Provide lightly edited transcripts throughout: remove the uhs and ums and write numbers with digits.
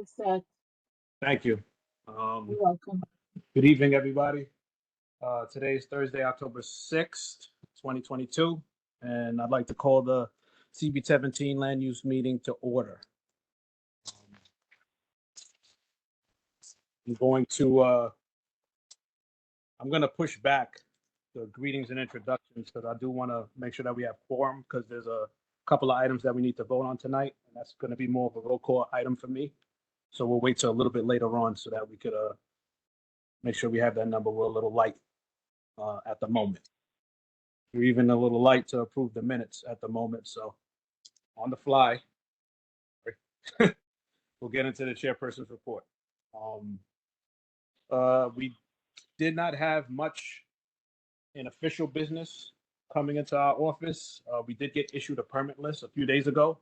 All set. Thank you. You're welcome. Good evening, everybody. Today is Thursday, October 6th, 2022, and I'd like to call the CB17 land use meeting to order. I'm going to push back the greetings and introductions because I do want to make sure that we have quorum because there's a couple of items that we need to vote on tonight, and that's going to be more of a roll call item for me. So we'll wait till a little bit later on so that we could make sure we have that number. We're a little light at the moment. We're even a little light to approve the minutes at the moment. So on the fly, we'll get into the chairperson's report. We did not have much in official business coming into our office. We did get issued a permit list a few days ago.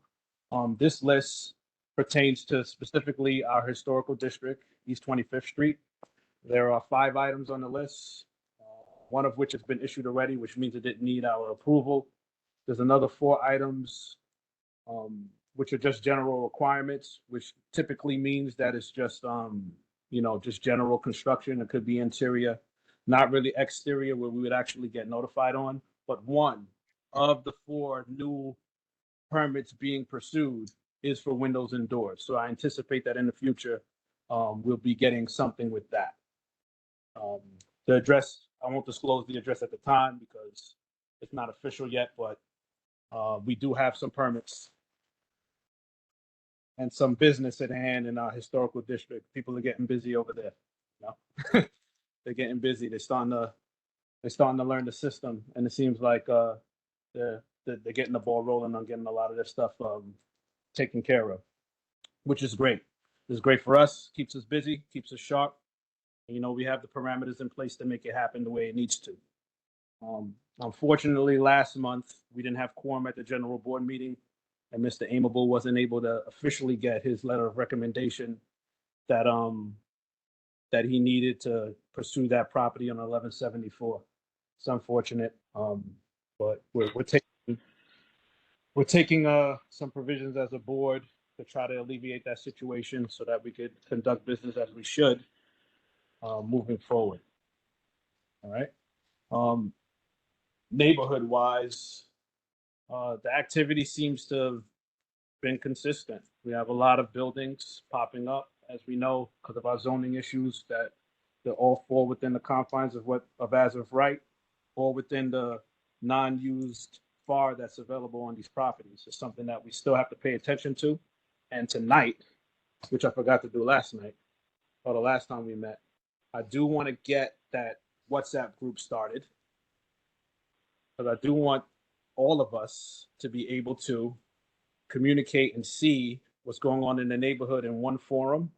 This list pertains to specifically our historical district, East 25th Street. There are 5 items on the list, one of which has been issued already, which means it didn't need our approval. There's another 4 items, which are just general requirements, which typically means that it's just, just general construction. It could be interior, not really exterior where we would actually get notified on. But one of the 4 new permits being pursued is for windows and doors. So I anticipate that in the future, we'll be getting something with that. The address, I won't disclose the address at the time because it's not official yet, but we do have some permits and some business at hand in our historical district. People are getting busy over there. They're getting busy. They're starting to learn the system, and it seems like they're getting the ball rolling on getting a lot of their stuff taken care of, which is great. It's great for us, keeps us busy, keeps us sharp. And, we have the parameters in place to make it happen the way it needs to. Unfortunately, last month, we didn't have quorum at the general board meeting, and Mr. Amable wasn't able to officially get his letter of recommendation that that he needed to pursue that property on 1174. It's unfortunate, but we're taking some provisions as a board to try to alleviate that situation so that we could conduct business as we should moving forward. All right. Neighborhood wise, the activity seems to have been consistent. We have a lot of buildings popping up, as we know, because of our zoning issues that they all fall within the confines of as of right, or within the non-used FAR that's available on these properties. It's something that we still have to pay attention to. And tonight, which I forgot to do last night, or the last time we met, I do want to get that WhatsApp group started because I do want all of us to be able to communicate and see what's going on in the neighborhood in one forum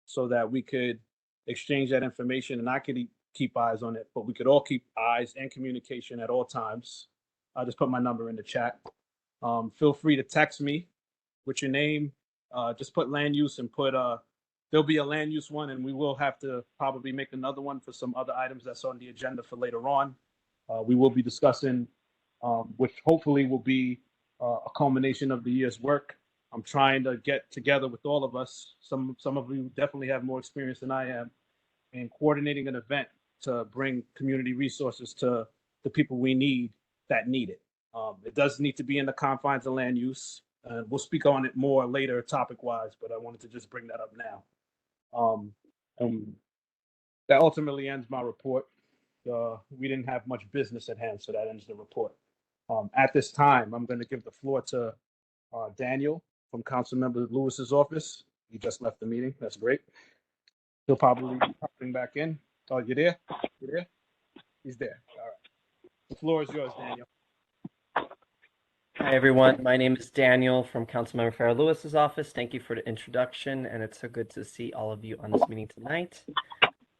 so that we could exchange that information and I could keep eyes on it, but we could all keep eyes and communication at all times. I'll just put my number in the chat. Feel free to text me with your name. Just put land use and put there'll be a land use one, and we will have to probably make another one for some other items that's on the agenda for later on. We will be discussing, which hopefully will be a culmination of the year's work. I'm trying to get together with all of us. Some of you definitely have more experience than I am in coordinating an event to bring community resources to the people we need that need it. It does need to be in the confines of land use. We'll speak on it more later topic-wise, but I wanted to just bring that up now. That ultimately ends my report. We didn't have much business at hand, so that ends the report. At this time, I'm going to give the floor to Daniel from Councilmember Lewis's office. He just left the meeting. That's great. He'll probably be popping back in. Oh, you there? You there? He's there. All right. The floor is yours, Daniel. Hi, everyone. My name is Daniel from Councilmember Farrah Lewis's office. Thank you for the introduction, and it's so good to see all of you on this meeting tonight.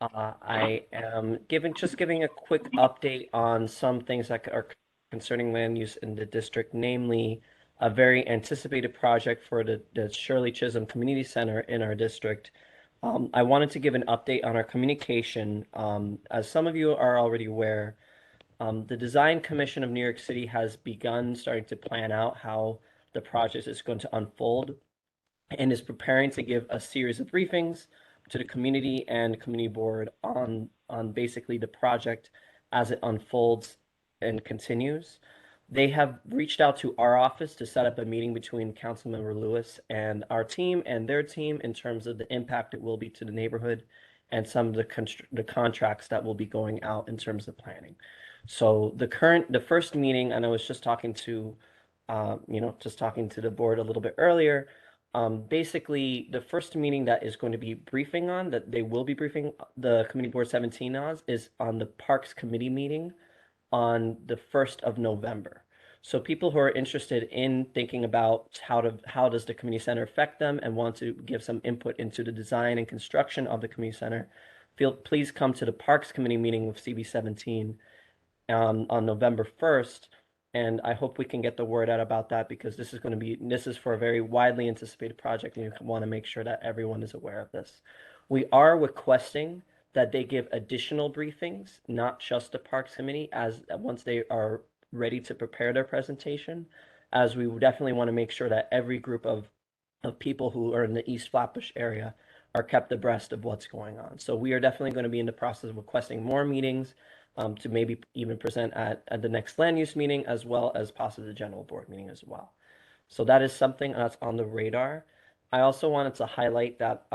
I am giving a quick update on some things that are concerning land use in the district, namely a very anticipated project for the Shirley Chisholm Community Center in our district. I wanted to give an update on our communication. As some of you are already aware, the Design Commission of New York City has begun starting to plan out how the project is going to unfold. and is preparing to give a series of briefings to the community and community board on basically the project as it unfolds and continues. They have reached out to our office to set up a meeting between Councilmember Lewis and our team and their team in terms of the impact it will be to the neighborhood and some of the contracts that will be going out in terms of planning. So the first meeting, and I was just talking to, just talking to the board a little bit earlier. Basically, the first meeting that is going to be briefing on, that they will be briefing the Committee Board 17 on, is on the Parks Committee meeting on the 1st of November. So people who are interested in thinking about how does the community center affect them and want to give some input into the design and construction of the community center, please come to the Parks Committee meeting with CB17 on November 1st. And I hope we can get the word out about that, because this is for a very widely anticipated project, and you want to make sure that everyone is aware of this. We are requesting that they give additional briefings, not just the Parks Committee, as once they are ready to prepare their presentation, as we definitely want to make sure that every group of people who are in the East Flatbush area are kept abreast of what's going on. So we are definitely going to be in the process of requesting more meetings to maybe even present at the next land use meeting, as well as possibly the general board meeting as well. So that is something that's on the radar. I also wanted to highlight that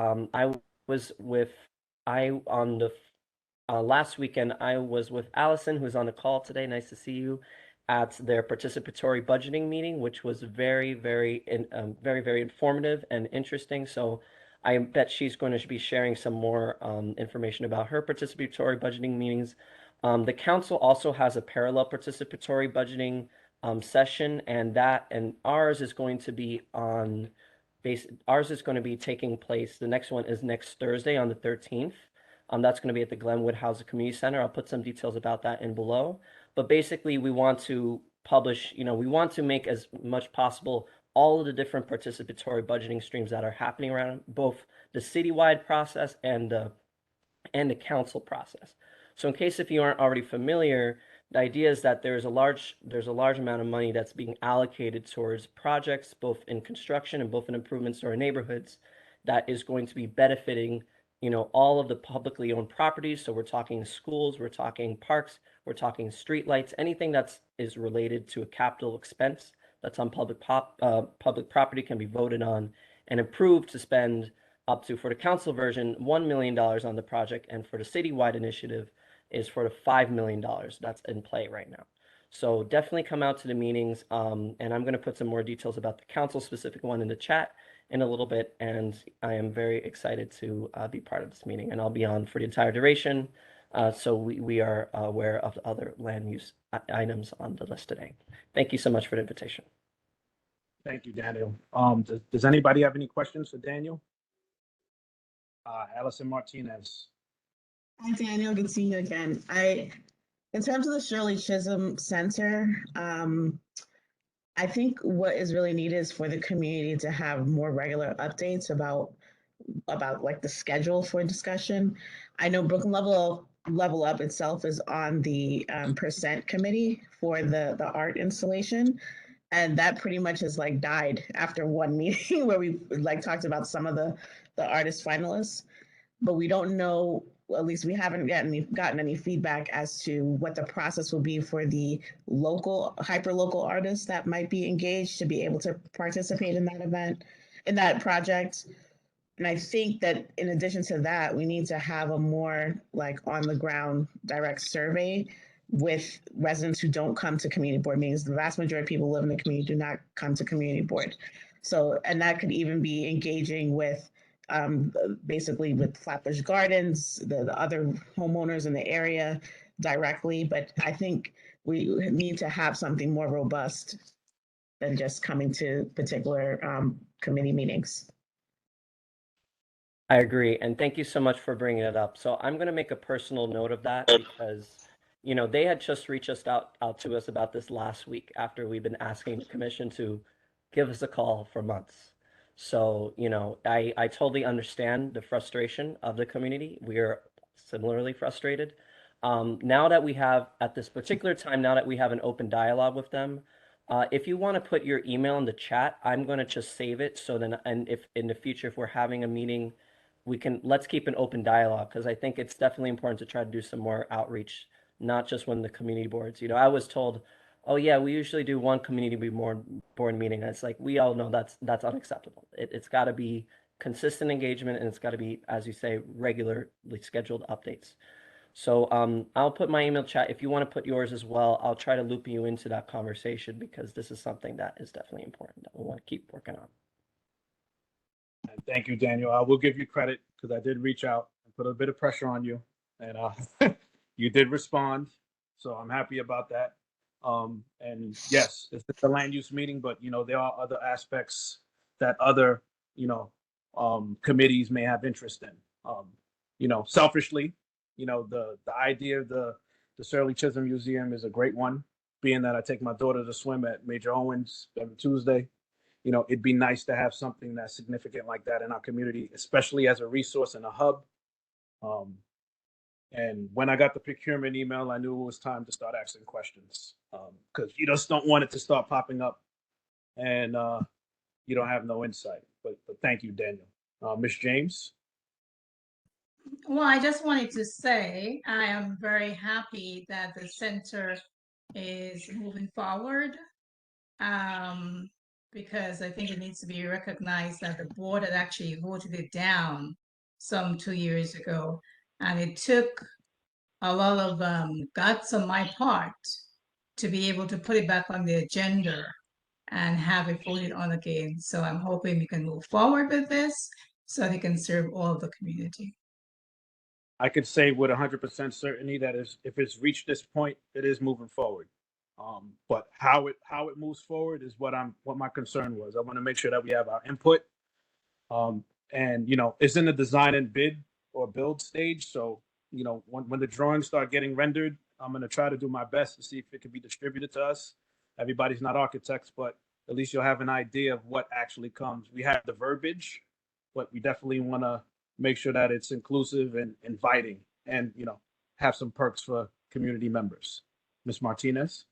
last weekend, I was with Allison, who's on the call today. Nice to see you, at their participatory budgeting meeting, which was very, very informative and interesting. So I bet she's going to be sharing some more information about her participatory budgeting meetings. The council also has a parallel participatory budgeting session, and ours is going to be taking place. The next one is next Thursday on the 13th. That's going to be at the Glenwood Housing Community Center. I'll put some details about that in below. But basically, we want to publish, we want to make as much possible all of the different participatory budgeting streams that are happening around both the citywide process and the council process. So in case if you aren't already familiar, the idea is that there's a large amount of money that's being allocated towards projects, both in construction and both in improvements to our neighborhoods, that is going to be benefiting, all of the publicly owned properties. So we're talking schools, we're talking parks, we're talking streetlights, anything is related to a capital expense that's on public property can be voted on and approved to spend up to, for the council version, $1 million on the project, and for the citywide initiative is for the $5 million that's in play right now. So definitely come out to the meetings, and I'm going to put some more details about the council specific one in the chat in a little bit, and I am very excited to be part of this meeting, and I'll be on for the entire duration, so we are aware of the other land use items on the list today. Thank you so much for the invitation. Thank you, Daniel. Does anybody have any questions for Daniel? Allison Martinez. Hi, Daniel. Good to see you again. In terms of the Shirley Chisholm Center, I think what is really needed is for the community to have more regular updates about like the schedule for discussion. I know Brooklyn Level Up itself is on the percent committee for the art installation. And that pretty much has like died after one meeting where we like talked about some of the artist finalists, but we don't know, at least we haven't gotten any feedback as to what the process will be for the hyper-local artists that might be engaged to be able to participate in that event, in that project. And I think that in addition to that, we need to have a more like on the ground direct survey with residents who don't come to community board meetings. The vast majority of people who live in the community do not come to community board. So, and that could even be engaging with basically with Flatbush Gardens, the other homeowners in the area directly. But I think we need to have something more robust than just coming to particular committee meetings. I agree. And thank you so much for bringing it up. So I'm going to make a personal note of that, because, they had just reached out to us about this last week after we've been asking the commission to give us a call for months. So, I totally understand the frustration of the community. We are similarly frustrated. Now that we have, at this particular time, now that we have an open dialogue with them, If you want to put your email in the chat, I'm going to just save it. So then, and if in the future, if we're having a meeting, let's keep an open dialogue, because I think it's definitely important to try to do some more outreach, not just when the community boards. I was told, oh yeah, we usually do one community board meeting. And it's like, we all know that's unacceptable. It's got to be consistent engagement, and it's got to be, as you say, regularly scheduled updates. So I'll put my email chat. If you want to put yours as well, I'll try to loop you into that conversation, because this is something that is definitely important that we want to keep working on. And thank you, Daniel. I will give you credit because I did reach out and put a bit of pressure on you, and you did respond. So I'm happy about that. And yes, it's the land use meeting, but there are other aspects that other committees may have interest in. Selfishly, the idea of the Shirley Chisholm Museum is a great one. Being that I take my daughter to swim at Major Owens every Tuesday, it'd be nice to have something that's significant like that in our community, especially as a resource and a hub. And when I got the procurement email, I knew it was time to start asking questions, because you just don't want it to start popping up and you don't have no insight. But thank you, Daniel. Ms. James? Well, I just wanted to say I am very happy that the center is moving forward, because I think it needs to be recognized that the board had actually voted it down some 2 years ago, and it took a lot of guts on my part to be able to put it back on the agenda and have it voted on again. So I'm hoping we can move forward with this so they can serve all of the community. I could say with 100% certainty that if it's reached this point, it is moving forward. But how it moves forward is what my concern was. I want to make sure that we have our input. And it's in the design and bid or build stage. So when the drawings start getting rendered, I'm going to try to do my best to see if it can be distributed to us. Everybody's not architects, but at least you'll have an idea of what actually comes. We have the verbiage, but we definitely want to make sure that it's inclusive and inviting, and have some perks for community members. Ms. Martinez?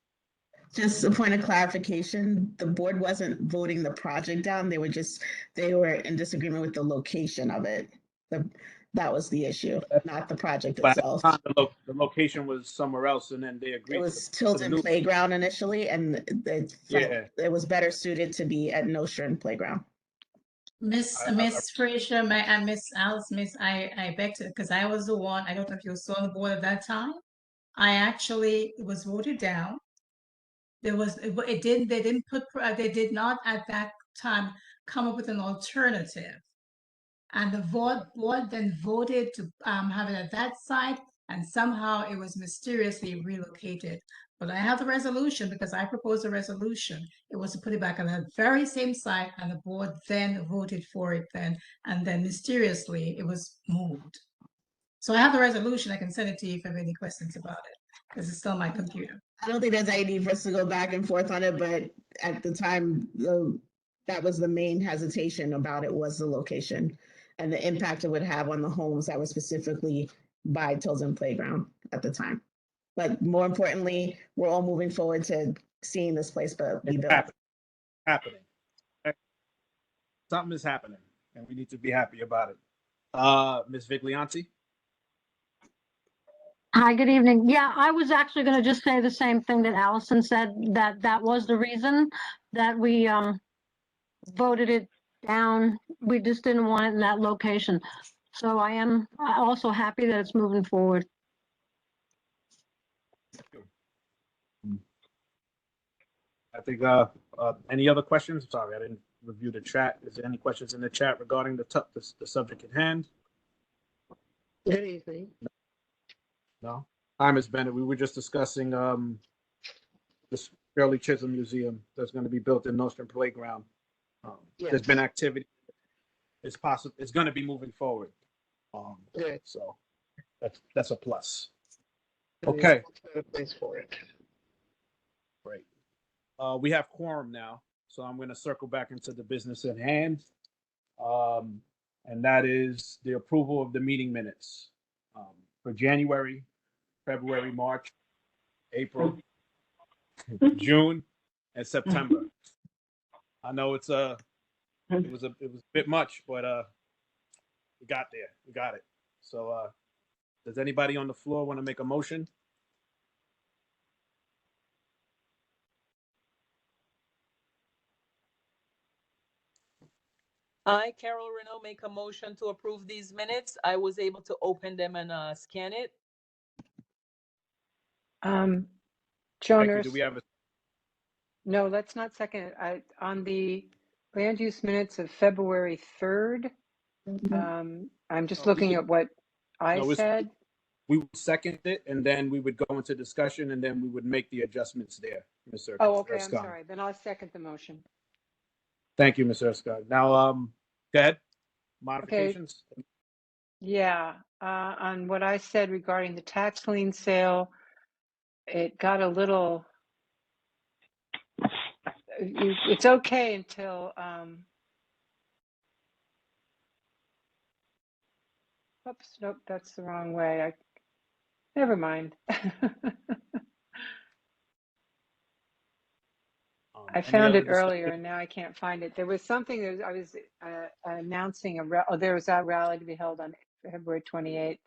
Just a point of clarification, the board wasn't voting the project down. They were in disagreement with the location of it. That was the issue, not the project But itself. at the time, the location was somewhere else, and then they agreed. It was Tilden Playground initially, and it was better suited to be at Nostrand Playground. Miss Frazier and Miss Alice, I beg to, because I was the one, I don't know if you were still on the board at that time. It was voted down. They did not at that time come up with an alternative. And the board then voted to have it at that site, and somehow it was mysteriously relocated. But I have the resolution because I proposed a resolution. It was to put it back on that very same site, and the board then voted for it then, and then mysteriously it was moved. So I have the resolution. I can send it to you if you have any questions about it, because it's still on my computer. I don't think there's any need for us to go back and forth on it, but at the time, that was the main hesitation about it, was the location and the impact it would have on the homes that were specifically by Tilden Playground at the time. But more importantly, we're all moving forward to seeing this place be built. Happening. Something is happening, and we need to be happy about it. Ms. Viglianti? Hi, good evening. Yeah, I was actually going to just say the same thing that Allison said, that was the reason that we voted it down. We just didn't want it in that location. So I am also happy that it's moving forward. I think, any other questions? Sorry, I didn't review the chat. Is there any questions in the chat regarding the subject at hand? Anything? No? Hi, Ms. Bennett. We were just discussing this Shirley Chisholm Museum that's going to be built in Nostrand Playground. Yes. There's been activity. It's possible. It's going to be moving forward. Good. So that's a plus. Okay. Thanks for it. Great. We have quorum now, so I'm going to circle back into the business at hand, and that is the approval of the meeting minutes for January, February, March, April, June, and September. I know it was a bit much, but we got there. We got it. So does anybody on the floor want to make a motion? I, Carol Renault, make a motion to approve these minutes. I was able to open them and scan it. Thank you. Jonas, Do we have a no, let's not second it. On the land use minutes of February 3rd, I'm just No, we looking could- at what I no, it's- said. we would second it, and then we would go into discussion, and then we would make the adjustments there, Mr. Oh, okay, I'm Erskine. sorry. Then I'll second the motion. Thank you, Mr. Erskine. Now, go ahead. Modifications? Yeah, on what I said regarding the tax lien sale, it got a little, it's okay until, oops, nope, that's the wrong way. Never mind. I Any found other it earlier discussion? and now I can't find it. There was something that I was announcing there was a rally to be held on February 28th.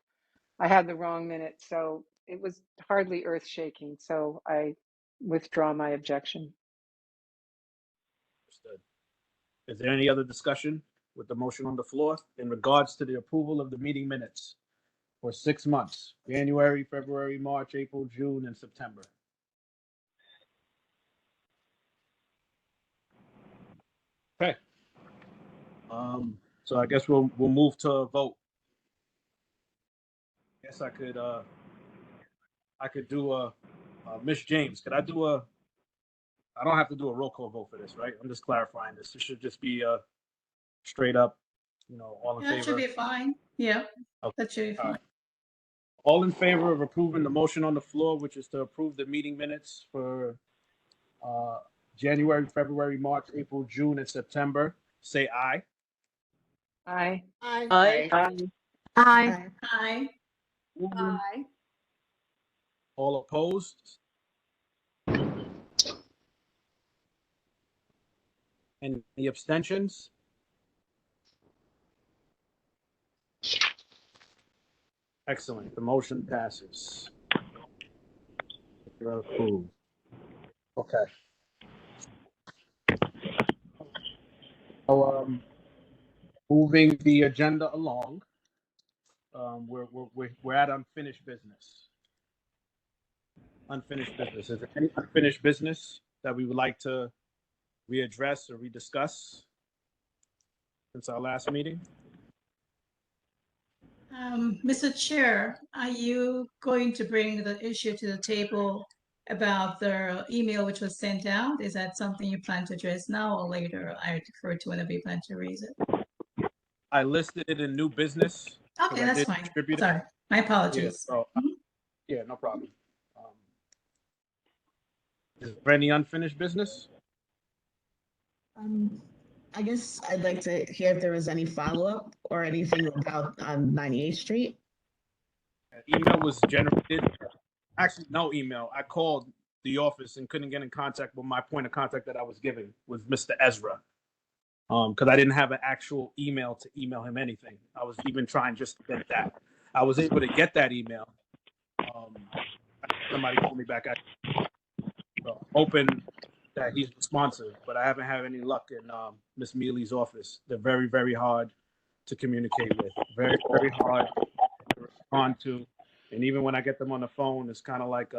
I had the wrong minute, so it was hardly earth shaking. So I withdraw my objection. Understood. Is there any other discussion with the motion on the floor in regards to the approval of the meeting minutes for 6 months, January, February, March, April, June, and September? Okay. So I guess we'll move to a vote. Guess I could do Miss James. Could I do I don't have to do a roll call vote for this, right? I'm just clarifying this. It should just be straight up, all in That should favor. be fine. Yeah, Okay. that should be All fine. right. All in favor of approving the motion on the floor, which is to approve the meeting minutes for January, February, March, April, June, and September, say aye. Aye. Aye. Aye. Aye. Aye. All opposed? Any abstentions? Excellent. The motion passes. You're approved. Okay. So, moving the agenda along, we're at unfinished business. Unfinished business. Is there any unfinished business that we would like to readdress or rediscuss since our last meeting? Mr. Chair, are you going to bring the issue to the table about the email which was sent out? Is that something you plan to address now or later? I defer to whenever you plan to raise it. I listed it in new business. Okay, I that's did fine. distribute it. Sorry, my Yeah, apologies. so, yeah, no problem. Is there any unfinished business? I guess I'd like to hear if there was any follow-up or anything about 98th Street. Email was generated. Actually, no email. I called the office and couldn't get in contact with my point of contact that I was given was Mr. Ezra. Because I didn't have an actual email to email him anything. I was even trying just to get that. I was able to get that email. Somebody called me back. Hoping that he's responsive, but I haven't had any luck in Miss Mealy's office. They're very, very hard to communicate with. Very, very hard to respond to. And even when I get them on the phone, it's kind of like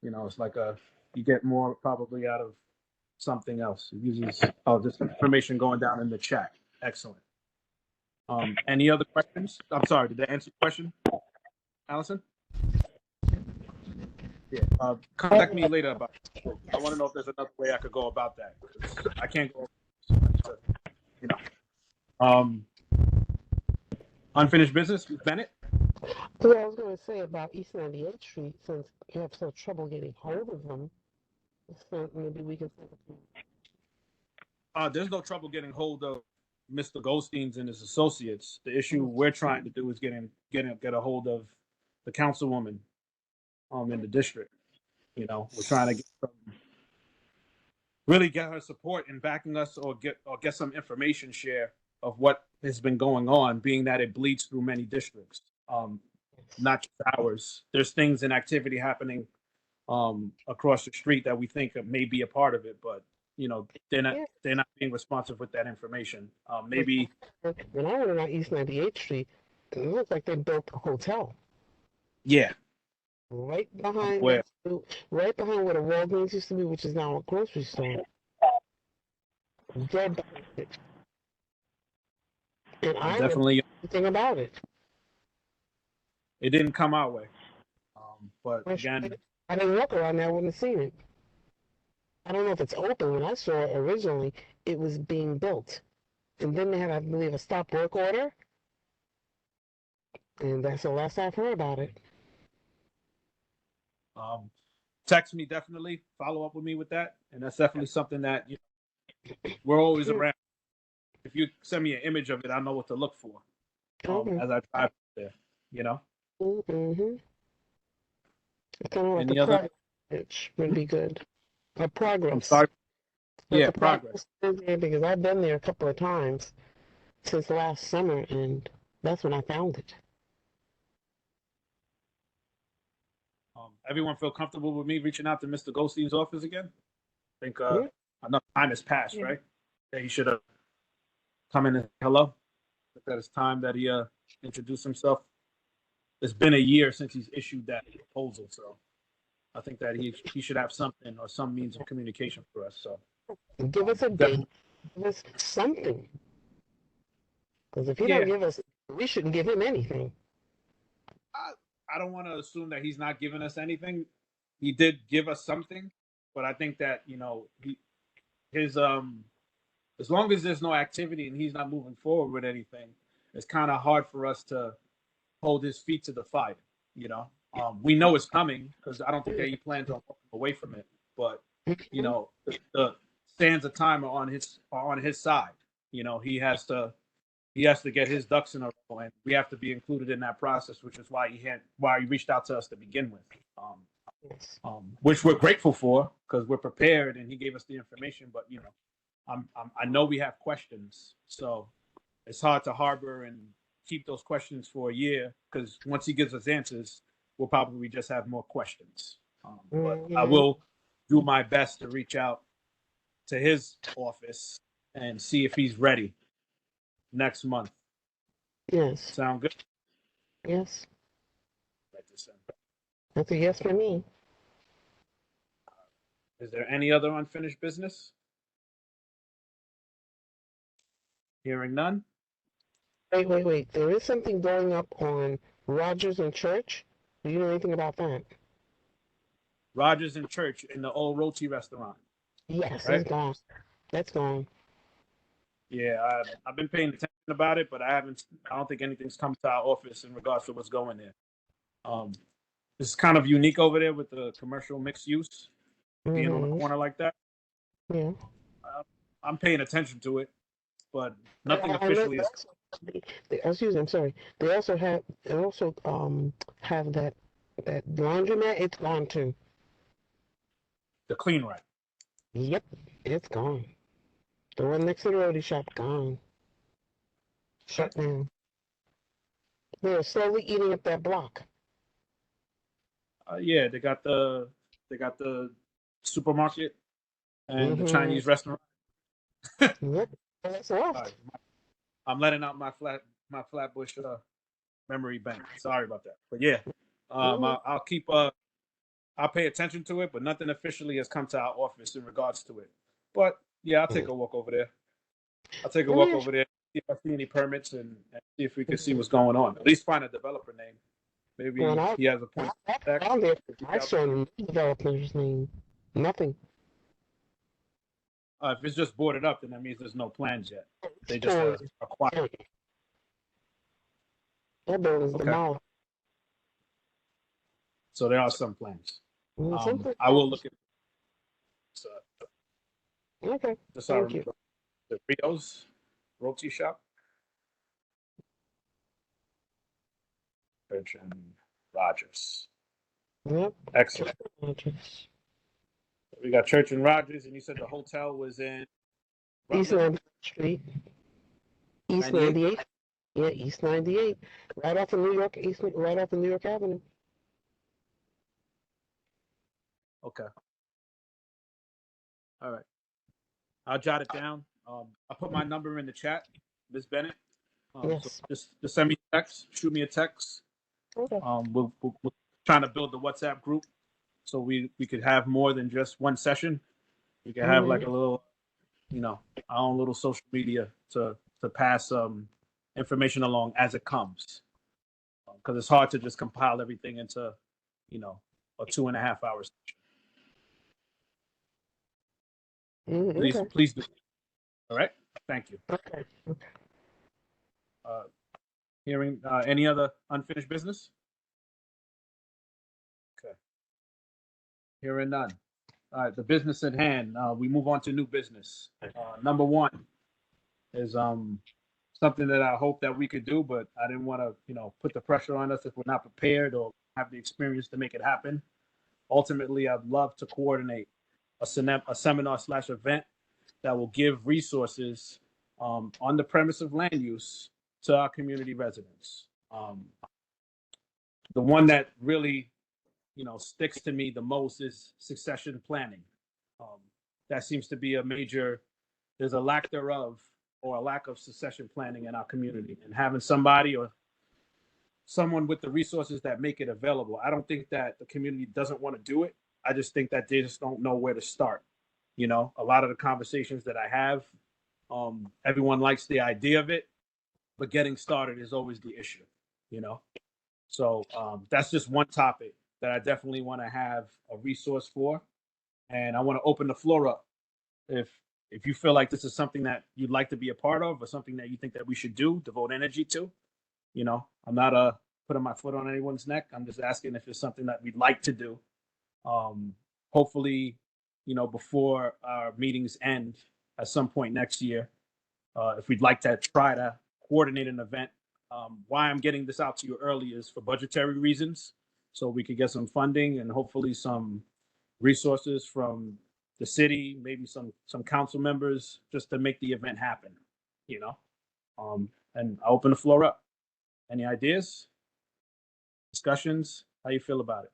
it's like you get more probably out of something else. It uses this information going down in the chat. Excellent. Any other questions? I'm sorry, did that answer your question, Allison? Yeah. Contact me later about it. I want to know if there's another way I could go about that. I can't go, unfinished business, Bennett? So I was going to say about East 98th Street, since you have some trouble getting hold of them, so maybe we can. There's no trouble getting hold of Mr. Goldsteins and his associates. The issue we're trying to do is get a hold of the councilwoman in the district. You know, we're trying to really get her support in backing us, or get some information share of what has been going on, being that it bleeds through many districts, not just ours. There's things and activity happening across the street that we think may be a part of it, but you know, Yeah. they're not being responsive with that information. Maybe When I went around East 98th Street, it looked like they built a hotel yeah, right behind where right behind where the Walgreens used to be, which is now a grocery store. Dead behind it. And I didn't know definitely anything about it. it didn't come our way. But I sh- again, I didn't walk around there, I wouldn't have seen it. I don't know if it's open. When I saw it originally, it was being built. And then they had, I believe, a stop work order. And that's the last I've heard about it. text me, definitely follow up with me with that, and that's definitely something that we're always around. If you send me an image of it, I know what to look for as I drive there. You know. Mm-hmm. Kind of like Any a other? progress would be good. A progress. I'm sorry. Like Yeah, a progress. there, because I've been there a couple of times since last summer, and that's when I found it. Everyone feel comfortable with me reaching out to Mr. Goldstein's office again? I think Yeah. enough time has passed, Yeah. right? That he should have come in and hello. That it's time that he introduced himself. It's been a year since he's issued that proposal, so I think that he should have something or some means of communication for us. So Give us a definitely. date. Give us something. Because if he Yeah, don't give us, we shouldn't give him anything. I don't want to assume that he's not giving us anything. He did give us something, but I think that his as long as there's no activity and he's not moving forward with anything, it's kind of hard for us to hold his feet to the fire. We know it's coming because I don't think that he plans on walking away from it. But the sands of time are on his side. He has to get his ducks in a row, and we have to be included in that process, which is why he reached out to us to begin with. Which we're grateful for because we're prepared and he gave us the information. But I know we have questions, so it's hard to harbor and keep those questions for a year because once he gives us answers, we'll probably just have more questions. But I will do my best to reach out to his office and see if he's ready next month. Yes. Sound good? Yes. That's a yes for me. Is there any other unfinished business? Hearing none. Wait. There is something going up on Rogers and Church. Do you know anything about that? Rogers and Church in the old Roti restaurant. Yes, Right? it's gone. That's gone. Yeah, I've been paying attention about it, but I don't think anything's come to our office in regards to what's going there. It's kind of unique over there with the commercial mixed use being on the corner like that. Yeah. I'm paying attention to it, but nothing I officially is. Excuse me, I'm sorry. They also have that laundromat. It's gone too. The clean right. Yep, it's gone. The one next to the Roti shop gone. Shut down. They're slowly eating up that block. Yeah, they got the supermarket and the Chinese restaurant. Yep, that's left. Right. I'm letting out my Flatbush memory bank. Sorry about that, but yeah, I'll keep I'll pay attention to it, but nothing officially has come to our office in regards to it. But yeah, I'll take a walk over there. See if I see any permits and see if we can see what's going on. At least find a developer name. Maybe he has a point. I saw the developer's name. Nothing. If it's just boarded up, then that means there's no plans yet. They just acquired. That building's demolished. So there are some plans. Something. I will look at. Okay. Just Thank you. The Rio's Roti Shop. Church and Rogers. Yep. Excellent. Rogers. We got Church and Rogers, and you said the hotel was in East Rutland? 98th Street. East 98? 98th. Yeah, East 98. Right off of New York, right off of New York Avenue. Okay. All right. I'll jot it down. I'll put my number in the chat, Ms. Bennett. So Yes. just send me a text, shoot me a text. Okay. We're trying to build the WhatsApp group so we could have more than just one session. We could have like a little, our own little social media to pass information along as it comes. Because it's hard to just compile everything into, a 2.5 hours. Please, Okay. please do. All right. Thank you. Okay. Hearing any other unfinished business? Okay. Hearing none. All right. The business at hand. We move on to new business. Number one is something that I hope that we could do, but I didn't want to, put the pressure on us if we're not prepared or have the experience to make it happen. Ultimately, I'd love to coordinate a seminar/event that will give resources on the premise of land use to our community residents. The one that really, sticks to me the most is succession planning. That seems to be there's a lack thereof or a lack of succession planning in our community, and having somebody or someone with the resources that make it available. I don't think that the community doesn't want to do it. I just think that they just don't know where to start. A lot of the conversations that I have, everyone likes the idea of it, but getting started is always the issue, So that's just one topic that I definitely want to have a resource for. And I want to open the floor up. If you feel like this is something that you'd like to be a part of or something that you think that we should do, devote energy to, I'm not putting my foot on anyone's neck. I'm just asking if it's something that we'd like to do. Hopefully, before our meetings end at some point next year, if we'd like to try to coordinate an event. Why I'm getting this out to you early is for budgetary reasons, so we could get some funding and hopefully some resources from the city, maybe some council members, just to make the event happen, and I'll open the floor up. Any ideas, discussions? How you feel about it?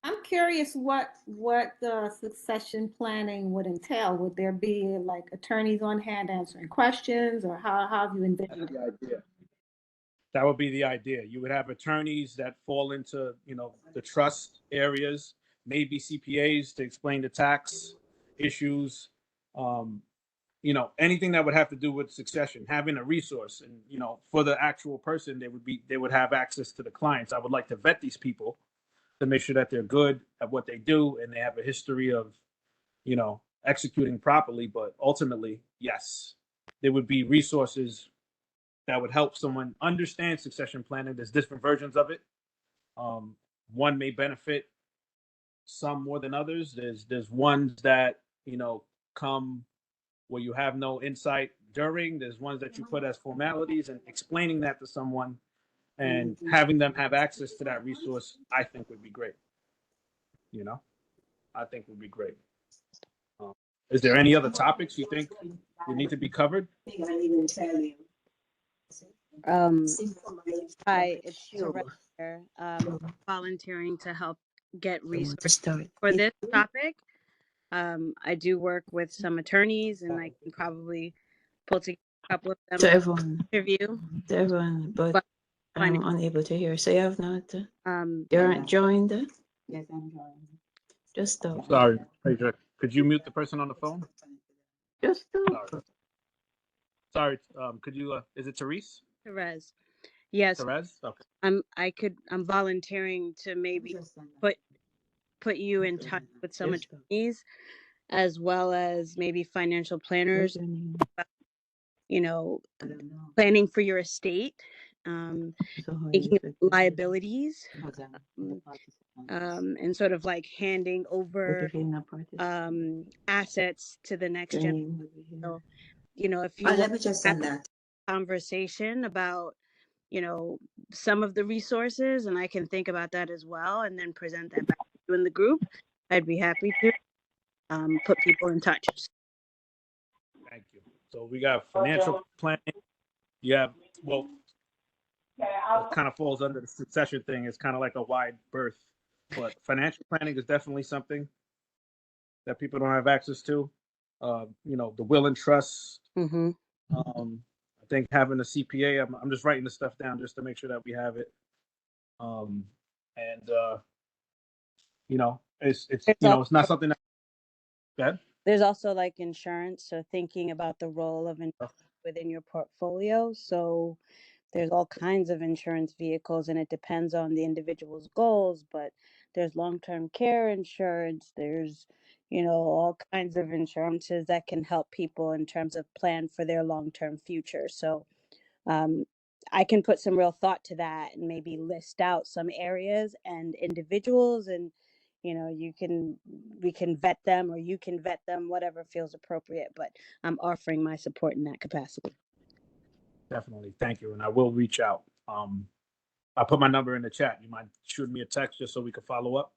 I'm curious what the succession planning would entail. Would there be like attorneys on hand answering questions, or how have you envisioned it? The idea. That would be the idea. You would have attorneys that fall into, the trust areas, maybe CPAs to explain the tax issues, anything that would have to do with succession, having a resource. And, for the actual person, they would have access to the clients. I would like to vet these people to make sure that they're good at what they do and they have a history of, executing properly. But ultimately, yes, there would be resources that would help someone understand succession planning. There's different versions of it. One may benefit some more than others. There's ones that, come where you have no insight during. There's ones that you put as formalities, and explaining that to someone and having them have access to that resource, I think would be great. I think would be great. Is there any other topics you think would need to be covered? Hi, it's Teresa here, volunteering to help get resources for this topic. I do work with some attorneys, and I can probably pull together a couple of them To everyone, interview. to everyone, but I'm unable to hear. So you have not, you Yeah. aren't joined? Yes, I'm joining. Just stop. Sorry, Pedro. Could you mute the person on the phone? Just stop. Sorry. Could you? Is it Therese? Therese. Yes. Therese. Okay. I'm volunteering to maybe put you in touch with some attorneys, as well as maybe financial planners, planning for your estate, making liabilities, and sort of like handing over assets to the next generation. So, if you let me just send that conversation about you know, some of the resources, and I can think about that as well, and then present that back to you in the group. I'd be happy to put people in touch. Thank you. So we got financial planning. You have, well, it kind of falls under the succession thing. It's kind of like a wide berth, but financial planning is definitely something that people don't have access to. You know, the will and trust. Mm-hmm. I think having a CPA, I'm just writing the stuff down just to make sure that we have it. And you know, it's you know, it's not something that bad. There's also like insurance, so thinking about the role of insurance within your portfolio. So there's all kinds of insurance vehicles, and it depends on the individual's goals, but there's long-term care insurance, there's, you know, all kinds of insurances that can help people in terms of plan for their long-term future. So I can put some real thought to that and maybe list out some areas and individuals, and you know, we can vet them, or you can vet them, whatever feels appropriate, but I'm offering my support in that capacity. Definitely. Thank you. And I will reach out. I'll put my number in the chat. You mind shooting me a text just so we can follow up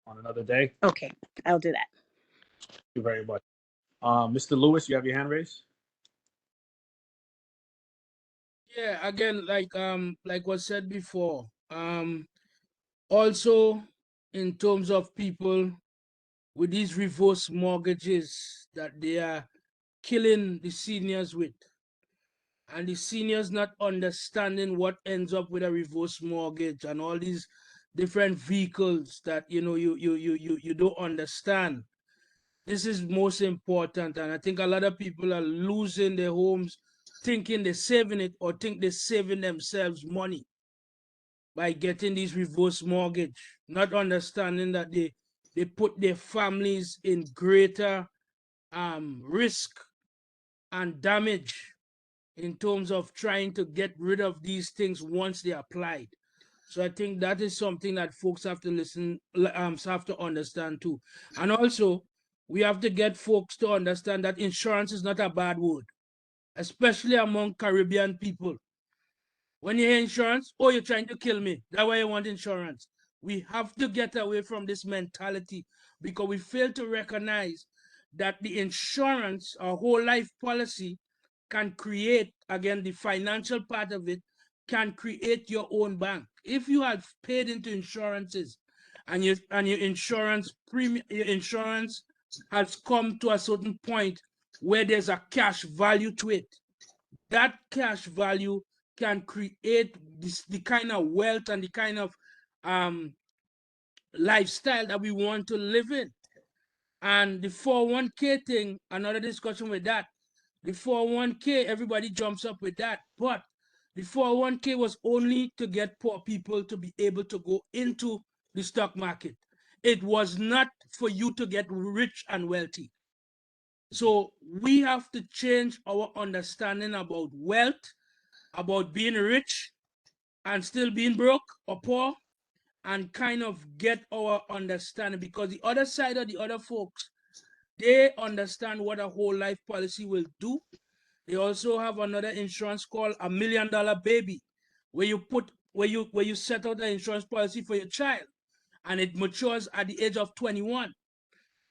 on another day? Okay, I'll do that. Thank you very much. Mr. Lewis, you have your hand raised? Yeah, again, like was said before, also in terms of people with these reverse mortgages that they are killing the seniors with, and the seniors not understanding what ends up with a reverse mortgage and all these different vehicles that you know you don't understand. This is most important, and I think a lot of people are losing their homes thinking they're saving it, or think they're saving themselves money by getting these reverse mortgage, not understanding that they put their families in greater risk and damage in terms of trying to get rid of these things once they applied. So I think that is something that folks have to have to understand too. And also, we have to get folks to understand that insurance is not a bad word, especially among Caribbean people. When you hear insurance, oh, you're trying to kill me. That's why you want insurance. We have to get away from this mentality, because we fail to recognize that the insurance, our whole life policy, can create, again, the financial part of it, can create your own bank. If you have paid into insurances and your insurance premium, your insurance has come to a certain point where there's a cash value to it, that cash value can create the kind of wealth and the kind of lifestyle that we want to live in. And the 401k thing, another discussion with that. The 401k, everybody jumps up with that, but the 401k was only to get poor people to be able to go into the stock market. It was not for you to get rich and wealthy. So we have to change our understanding about wealth, about being rich and still being broke or poor, and kind of get our understanding, because the other side of the other folks, they understand what a whole life policy will do. They also have another insurance called $1 Million Baby, where you set out an insurance policy for your child and it matures at the age of 21.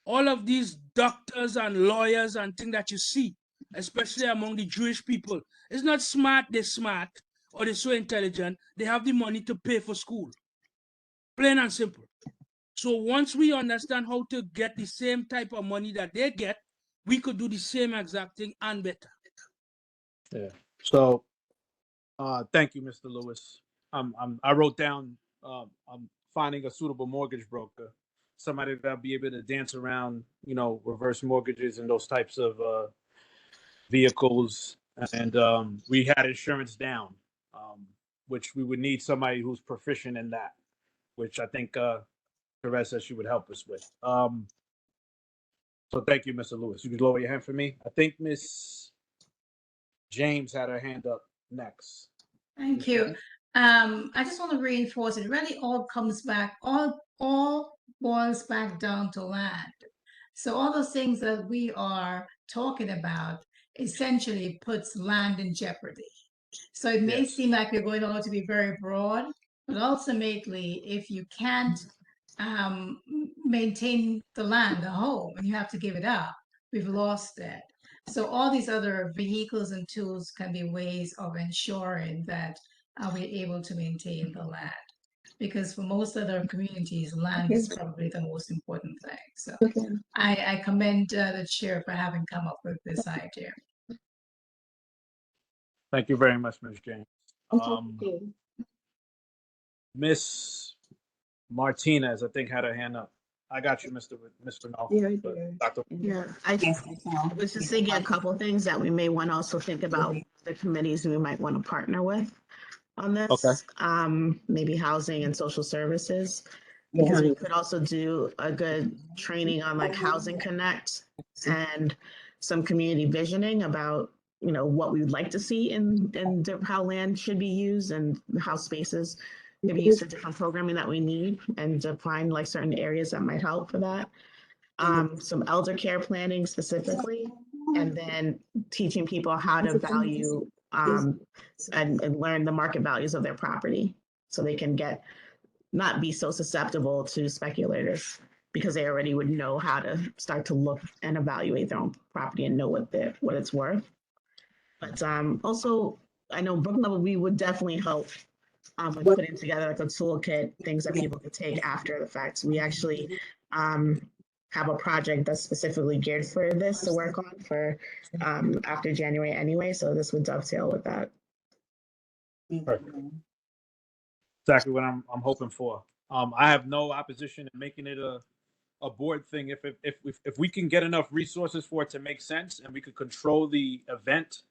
All of these doctors and lawyers and things that you see, especially among the Jewish people, it's not smart, they're smart, or they're so intelligent, they have the money to pay for school. Plain and simple. So once we understand how to get the same type of money that they get, we could do the same exact thing and better. Yeah. So thank you, Mr. Lewis. I wrote down I'm finding a suitable mortgage broker, somebody that'll be able to dance around, you know, reverse mortgages and those types of vehicles. And we had insurance down, which we would need somebody who's proficient in that, which I think Therese said she would help us with. So thank you, Mr. Lewis. You can lower your hand for me. I think Miss James had her hand up next. Thank you. I just want to reinforce it really all comes back, all boils back down to land. So all those things that we are talking about essentially puts land in jeopardy. So it may Yes. seem like we're going on to be very broad, but ultimately, if you can't maintain the land, the home, and you have to give it up, we've lost it. So all these other vehicles and tools can be ways of ensuring that we're able to maintain the land. Because for most other communities, land is probably the most important thing. So I commend the chair for having come up with this idea. Thank you very much, Ms. James. Miss Martinez, I think, had her hand up. I got you, Mr. Renault. Dr. Yeah, I was just thinking a couple things that we may want to also think about the committees we might want to partner with on this. Okay. Maybe housing and social services. Because we could also do a good training on like Housing Connect and some community visioning about, you know, what we would like to see in how land should be used and how spaces can be used for different programming that we need, and to find like certain areas that might help for that. Some elder care planning specifically, and then teaching people how to value and learn the market values of their property so they can not be so susceptible to speculators, because they already would know how to start to look and evaluate their own property and know what it's worth. But also, I know Brooklyn Level, we would definitely help with putting together like a toolkit, things that people could take after the fact. We actually have a project that's specifically geared for this to work on for after January anyway, so this would dovetail with that. Perfect. Exactly what I'm hoping for. I have no opposition in making it a board thing if we can get enough resources for it to make sense and we could control the event.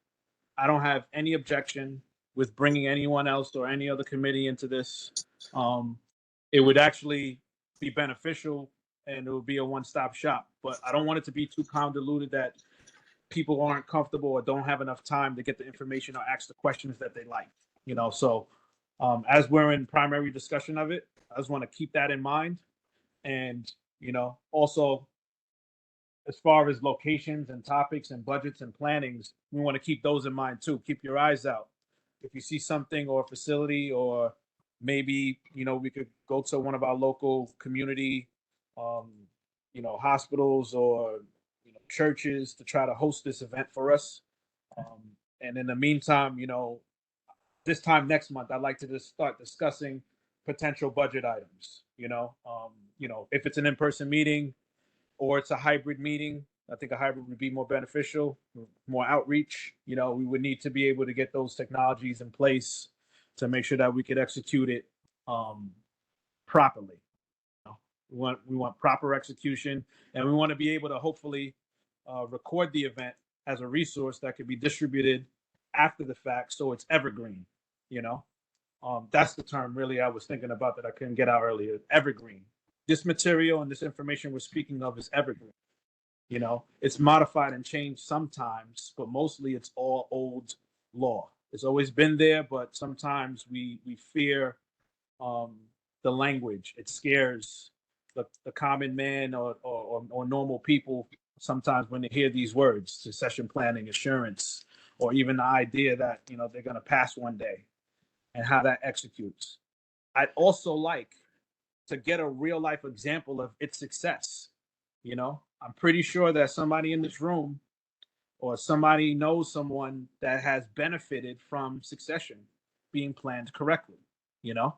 I don't have any objection with bringing anyone else or any other committee into this. It would actually be beneficial and it would be a one-stop shop. But I don't want it to be too convoluted that people aren't comfortable or don't have enough time to get the information or ask the questions that they like. You know, so as we're in primary discussion of it, I just want to keep that in mind. And, you know, also as far as locations and topics and budgets and plannings, we want to keep those in mind too. Keep your eyes out. If you see something or a facility, or maybe, you know, we could go to one of our local community, you know, hospitals or, you know, churches to try to host this event for us. And in the meantime, you know, this time next month, I'd like to just start discussing potential budget items. You know, if it's an in-person meeting or it's a hybrid meeting, I think a hybrid would be more beneficial, more outreach. You know, we would need to be able to get those technologies in place to make sure that we could execute it properly. You know, we want proper execution, and we want to be able to hopefully record the event as a resource that could be distributed after the fact, so it's evergreen. You know, that's the term really I was thinking about that I couldn't get out earlier. Evergreen. This material and this information we're speaking of is evergreen. You know, it's modified and changed sometimes, but mostly it's all old law. It's always been there, but sometimes we fear the language. It scares the common man or normal people sometimes when they hear these words: succession planning, assurance, or even the idea that, you know, they're going to pass one day and how that executes. I'd also like to get a real life example of its success. You know, I'm pretty sure that somebody in this room or somebody knows someone that has benefited from succession being planned correctly, you know,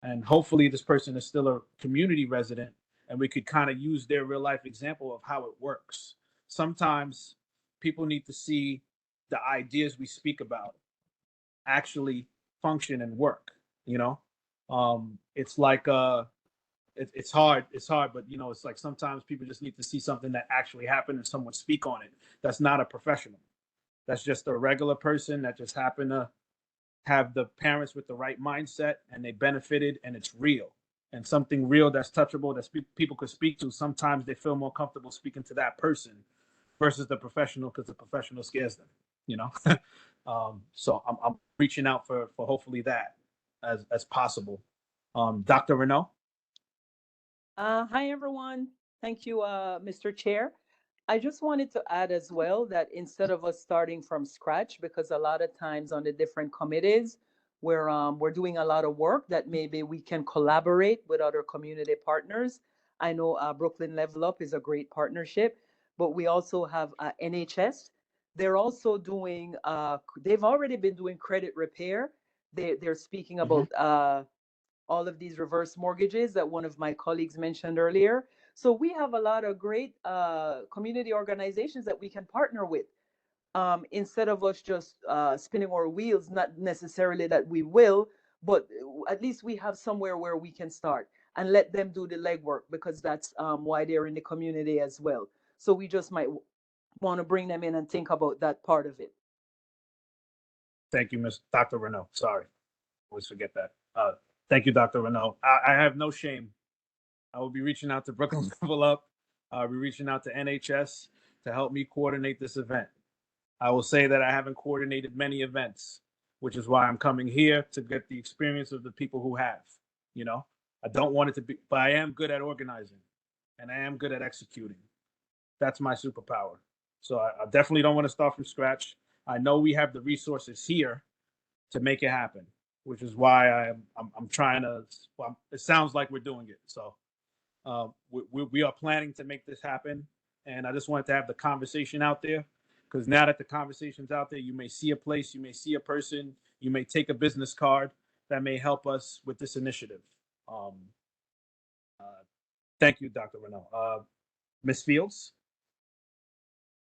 and hopefully this person is still a community resident and we could kind of use their real life example of how it works. Sometimes people need to see the ideas we speak about actually function and work, you know. It's like it's hard, but you know, it's like sometimes people just need to see something that actually happened and someone speak on it. That's not a professional. That's just a regular person that just happened to have the parents with the right mindset and they benefited, and it's real and something real that's touchable that people could speak to. Sometimes they feel more comfortable speaking to that person versus the professional, because the professional scares them, you know. So I'm reaching out for hopefully that as possible. Dr. Renault. Hi, everyone. Thank you, Mr. Chair. I just wanted to add as well that instead of us starting from scratch, because a lot of times on the different committees, we're doing a lot of work that maybe we can collaborate with other community partners. I know Brooklyn Level Up is a great partnership, but we also have NHS. They're also doing. They've already been doing credit repair. They're speaking about all of these reverse mortgages that one of my colleagues mentioned earlier. So we have a lot of great community organizations that we can partner with. Instead of us just spinning our wheels, not necessarily that we will, but at least we have somewhere where we can start and let them do the legwork, because that's why they're in the community as well. So we just might want to bring them in and think about that part of it. Thank you, Dr. Renaud. Sorry, always forget that. Thank you, Dr. Renaud. I have no shame. I will be reaching out to Brooklyn Level Up. I'll be reaching out to NHS to help me coordinate this event. I will say that I haven't coordinated many events, which is why I'm coming here to get the experience of the people who have. You know, I don't want it to be, but I am good at organizing and I am good at executing. That's my superpower. So I definitely don't want to start from scratch. I know we have the resources here to make it happen, which is why I'm trying to. Well, it sounds like we're doing it. So we are planning to make this happen, and I just wanted to have the conversation out there, because now that the conversation's out there, you may see a place, you may see a person, you may take a business card that may help us with this initiative. Thank you, Dr. Renaud. Ms. Fields?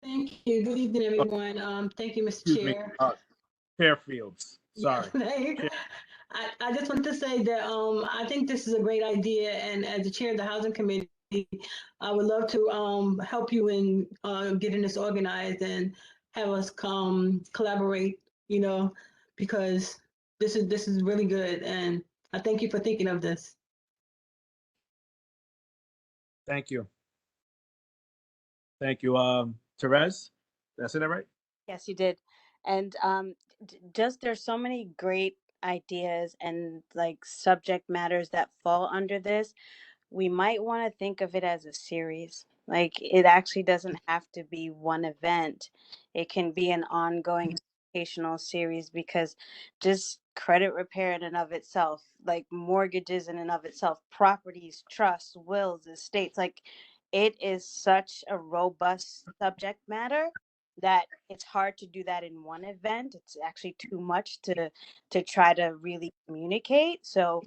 Thank you. Good evening, everyone. Thank you, Mr. Excuse me. Chair. Chair Fields. Sorry. Yeah. I just want to say that I think this is a great idea, and as the chair of the housing committee, I would love to help you in getting this organized and have us collaborate. You know, because this is really good, and I thank you for thinking of this. Thank you. Thank you. Therese, did I say that right? Yes, you did. And just there's so many great ideas and like subject matters that fall under this. We might want to think of it as a series. Like it actually doesn't have to be one event. It can be an ongoing educational series, because just credit repair in and of itself, like mortgages in and of itself, properties, trusts, wills, estates, like it is such a robust subject matter that it's hard to do that in one event. It's actually too much to try to really communicate. So,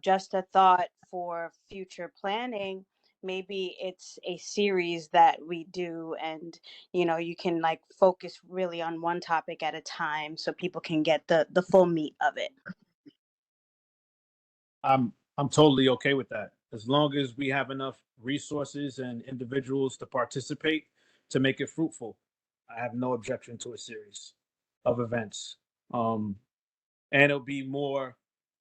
just a thought for future planning, maybe it's a series that we do, and you can like focus really on one topic at a time so people can get the full meat of it. I'm totally okay with that, as long as we have enough resources and individuals to participate to make it fruitful. I have no objection to a series of events. And it'll be more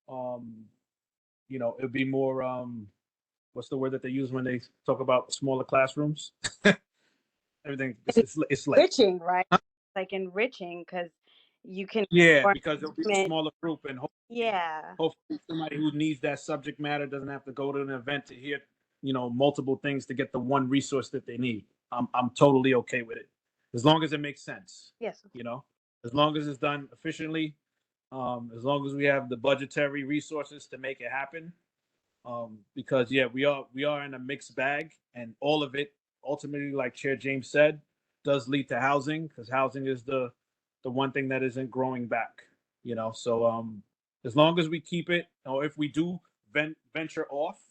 it'll be more what's the word that they use when they talk about smaller classrooms? Everything it's like Enriching, right? Like enriching, because you can because it'll be a smaller group, and hopefully somebody who needs that subject matter doesn't have to go to an event to hear multiple things to get the one resource that they need. I'm totally okay with it, as long as it makes sense. Yes. As long as it's done efficiently, as long as we have the budgetary resources to make it happen. Because we are in a mixed bag, and all of it ultimately, like Chair James said, does lead to housing, because housing is the one thing that isn't growing back. So as long as we keep it, or if we do venture off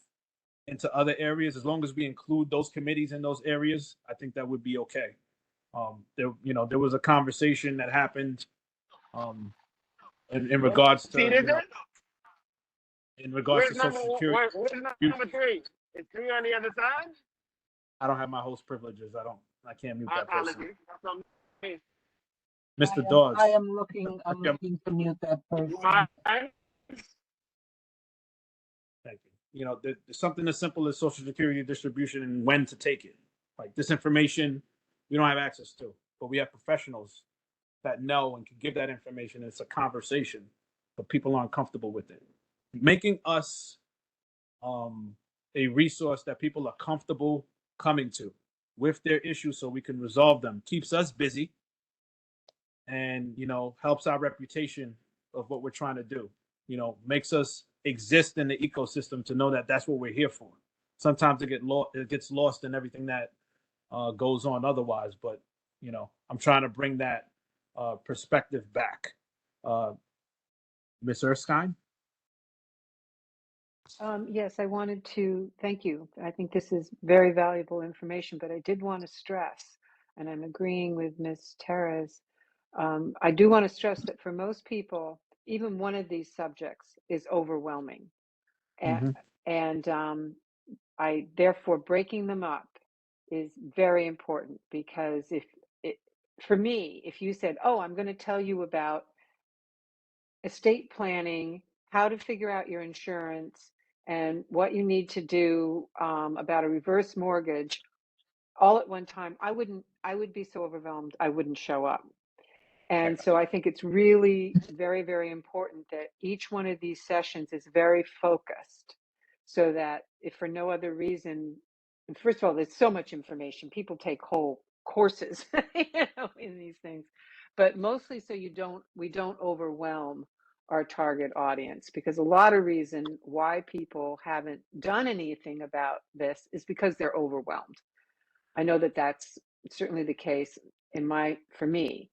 into other areas, as long as we include those committees in those areas, I think that would be okay. There was a conversation that happened in regards to Social Security. Where's number 3? Is 3 on the other side? I don't have my host privileges. I can't mute that person. Apologies. Mr. Dawes. I'm looking to mute that person. Thank you. There's something as simple as Social Security distribution and when to take it. Like this information, we don't have access to, but we have professionals that know and can give that information. It's a conversation, but people aren't comfortable with it. Making us a resource that people are comfortable coming to with their issues so we can resolve them. Keeps us busy and, you know, helps our reputation of what we're trying to do. You know, makes us exist in the ecosystem to know that that's what we're here for. Sometimes it gets lost in everything that goes on otherwise, but, you know, I'm trying to bring that perspective back. Ms. Erskine? Yes, I wanted to thank you. I think this is very valuable information, but I did want to stress, and I'm agreeing with Ms. Terez. I do want to stress that for most people, even one of these subjects is overwhelming. And I therefore breaking them up is very important because if it, for me, if you said, "Oh, I'm going to tell you about estate planning, how to figure out your insurance, and what you need to do about a reverse mortgage," all at one time, I would be so overwhelmed, I wouldn't show up. And so I think it's really very, very important that each one of these sessions is very focused so that if for no other reason, and first of all, there's so much information. People take whole courses, in these things, but mostly so we don't overwhelm our target audience, because a lot of reason why people haven't done anything about this is because they're overwhelmed. I know that that's certainly the case for me.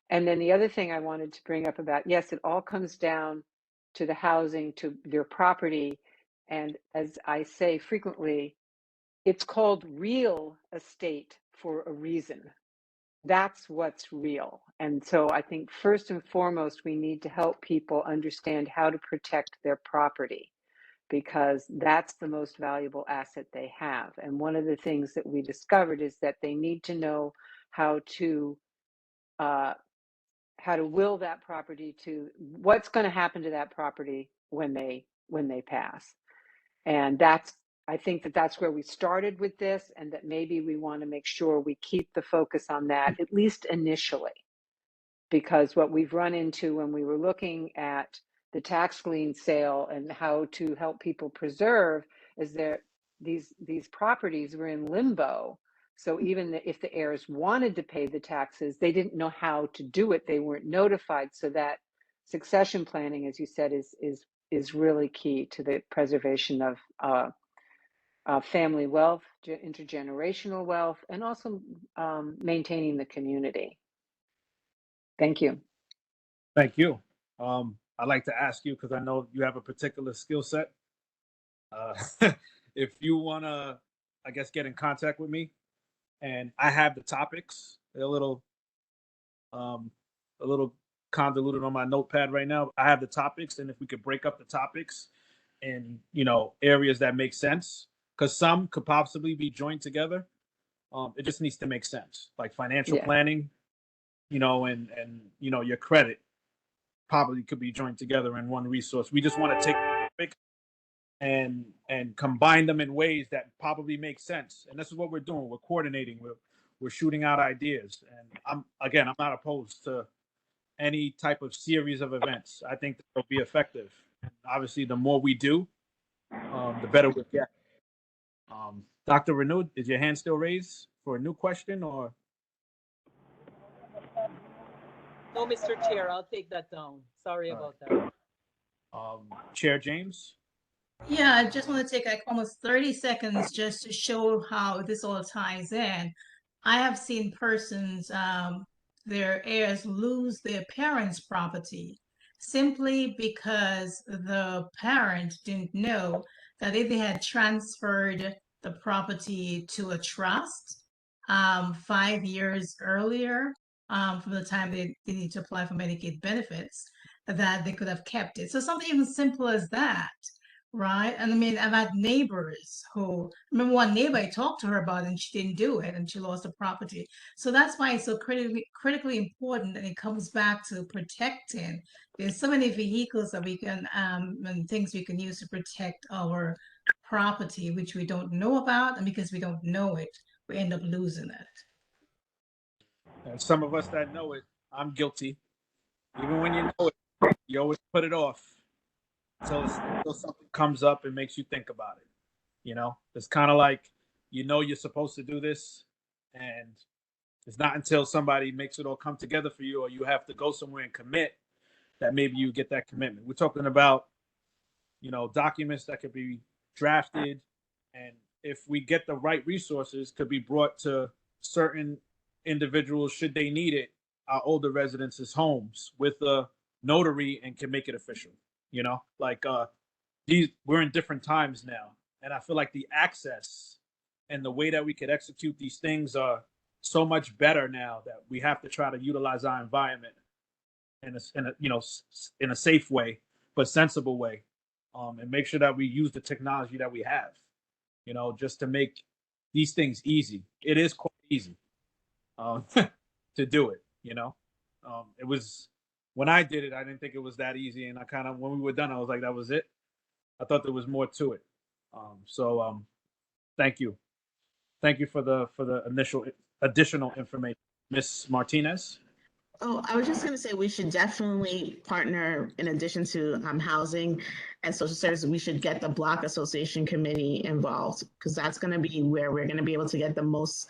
And then the other thing I wanted to bring up about, yes, it all comes down to the housing, to their property. And as I say frequently, it's called real estate for a reason. That's what's real. And so I think first and foremost, we need to help people understand how to protect their property, because that's the most valuable asset they have. And one of the things that we discovered is that they need to know how to will that property, to what's going to happen to that property when they pass. And I think that that's where we started with this, and that maybe we want to make sure we keep the focus on that, at least initially, because what we've run into when we were looking at the tax lien sale and how to help people preserve is that these properties were in limbo. So even if the heirs wanted to pay the taxes, they didn't know how to do it. They weren't notified. So that succession planning, as you said, is really key to the preservation of family wealth, intergenerational wealth, and also maintaining the community. Thank you. Thank you. I'd like to ask you, because I know you have a particular skill set. If you want to, I guess, get in contact with me, and I have the topics. They're a little convoluted on my notepad right now. I have the topics, and if we could break up the topics in, you know, areas that make sense, because some could possibly be joined together. It just needs to make sense, like financial planning, you know, and you know, your credit probably could be joined together in one resource. We just want to take topics and combine them in ways that probably make sense. And this is what we're doing. We're coordinating. We're shooting out ideas. And I'm not opposed to any type of series of events. I think they'll be effective. And obviously, the more we do, the better we'll get. Dr. Renew, is your hand still raised for a new question, or? No, Mr. Chair, I'll take that down. Sorry about that. Chair James? Yeah, I just want to take like almost 30 seconds just to show how this all ties in. I have seen persons, their heirs lose their parents' property simply because the parent didn't know that if they had transferred the property to a trust 5 years earlier, from the time they need to apply for Medicaid benefits, that they could have kept it. So something even simple as that. Right. And I mean, I've had neighbors who, I remember one neighbor I talked to her about it and she didn't do it and she lost the property. So that's why it's so critically important, and it comes back to protecting. There's so many vehicles that we can, and things we can use to protect our property, which we don't know about. And because we don't know it, we end up losing it. And some of us that know it, I'm guilty. Even when you know it, you always put it off until something comes up and makes you think about it. You know, it's kind of like, you know, you're supposed to do this, And it's not until somebody makes it all come together for you, or you have to go somewhere and commit, that maybe you get that commitment. We're talking about, documents that could be drafted, and if we get the right resources, could be brought to certain individuals should they need it, our older residents' homes with a notary, and can make it official. We're in different times now, and I feel like the access and the way that we could execute these things are so much better now that we have to try to utilize our environment in a safe way, but sensible way, and make sure that we use the technology that we have, just to make these things easy. It is quite easy to do it. It was, when I did it, I didn't think it was that easy, and when we were done, I was like, that was it. I thought there was more to it. Thank you for the initial additional information, Ms. Martinez. Oh, I was just going to say we should definitely partner, in addition to housing and social services, we should get the Block Association Committee involved, because that's going to be where we're going to be able to get the most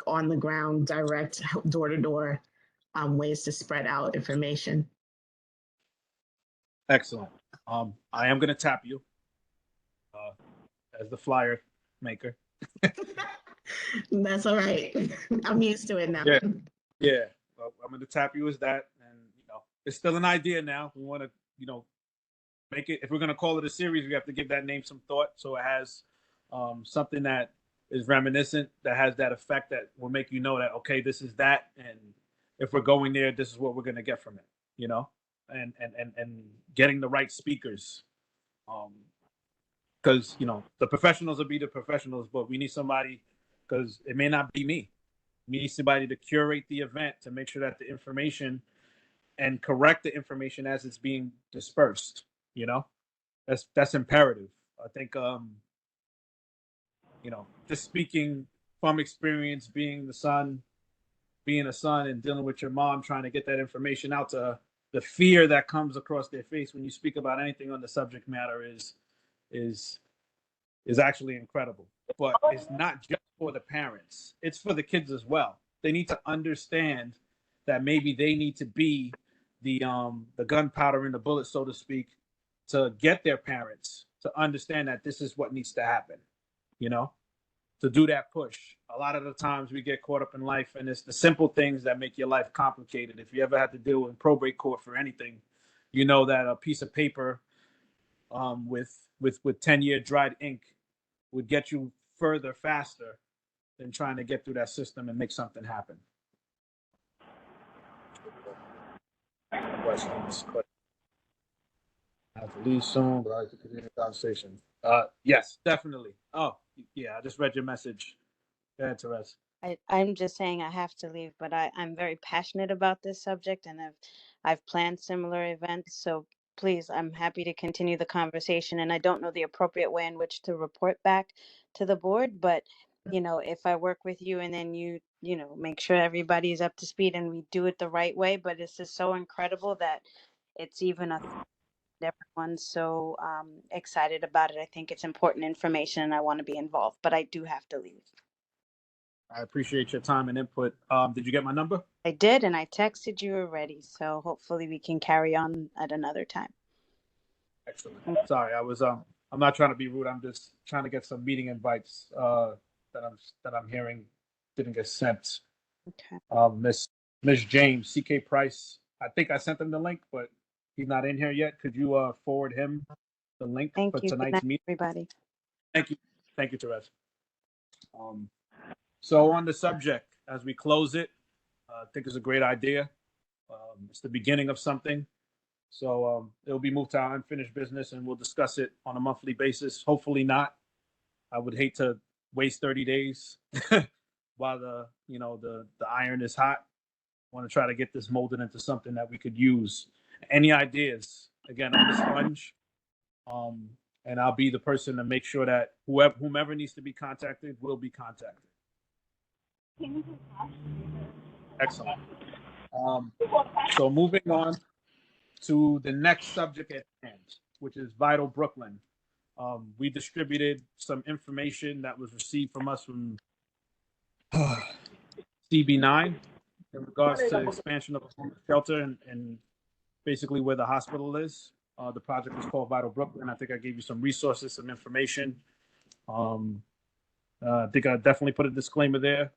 on the ground, direct, door to door ways to spread out information. Excellent. I am going to tap you as the flyer maker. That's all right. I'm used to it now. Yeah. Well, I'm going to tap you as that, and it's still an idea now. We want to, make it. If we're going to call it a series, we have to give that name some thought, so it has something that is reminiscent, that has that effect, that will make that okay, this is that, and if we're going there, this is what we're going to get from it. And getting the right speakers, because the professionals will be the professionals, but we need somebody, because it may not be me. We need somebody to curate the event, to make sure that the information and correct the information as it's being dispersed. That's imperative. I think just speaking from experience, being a son and dealing with your mom, trying to get that information out to her, the fear that comes across their face when you speak about anything on the subject matter is actually incredible. But it's not just for the parents, it's for the kids as well. They need to understand that maybe they need to be the gunpowder in the bullet, so to speak, to get their parents to understand that this is what needs to happen, to do that push. A lot of the times we get caught up in life, and it's the simple things that make your life complicated. If you ever had to deal in probate court for anything, that a piece of paper with 10-year dried ink would get you further faster than trying to get through that system and make something happen. Questions? I have to leave soon, but I like to continue the conversation. Yes, definitely. Oh, yeah, I just read your message. Go ahead, Therese. I'm just saying I have to leave, but I'm very passionate about this subject, and I've planned similar events. So please, I'm happy to continue the conversation. And I don't know the appropriate way in which to report back to the board, but if I work with you and then you make sure everybody's up to speed and we do it the right way. But this is so incredible that it's even everyone's so excited about it. I think it's important information, and I want to be involved, but I do have to leave. I appreciate your time and input. Did you get my number? I did, and I texted you already, so hopefully we can carry on at another time. Excellent. Sorry, I was I'm not trying to be rude. I'm just trying to get some meeting invites that I'm hearing didn't get sent. Okay. Miss James, CK Price. I think I sent him the link, but he's not in here yet. Could you forward him the link for tonight's meeting? Everybody. Thank you, Therese. So on the subject, as we close it, I think it's a great idea. It's the beginning of something. So it'll be moved to our unfinished business, and we'll discuss it on a monthly basis. Hopefully not. I would hate to waste 30 days while the iron is hot. I want to try to get this molded into something that we could use. Any ideas? Again, I'm the sponge, and I'll be the person to make sure that whomever needs to be contacted will be contacted. Excellent. So moving on to the next subject at hand, which is Vital Brooklyn. We distributed some information that was received from us from CB9 in regards to expansion of a shelter and basically where the hospital is. The project was called Vital Brooklyn. I think I gave you some resources, some information. I think I definitely put a disclaimer there.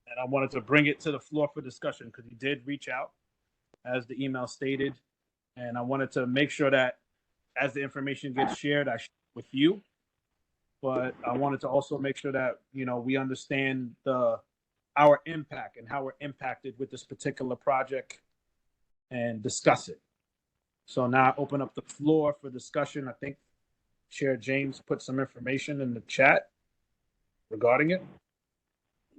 And I wanted to bring it to the floor for discussion because he did reach out, as the email stated. And I wanted to make sure that as the information gets shared, I share it with you. But I wanted to also make sure that, you know, we understand our impact and how we're impacted with this particular project and discuss it. So now I open up the floor for discussion. I think Chair James put some information in the chat regarding it.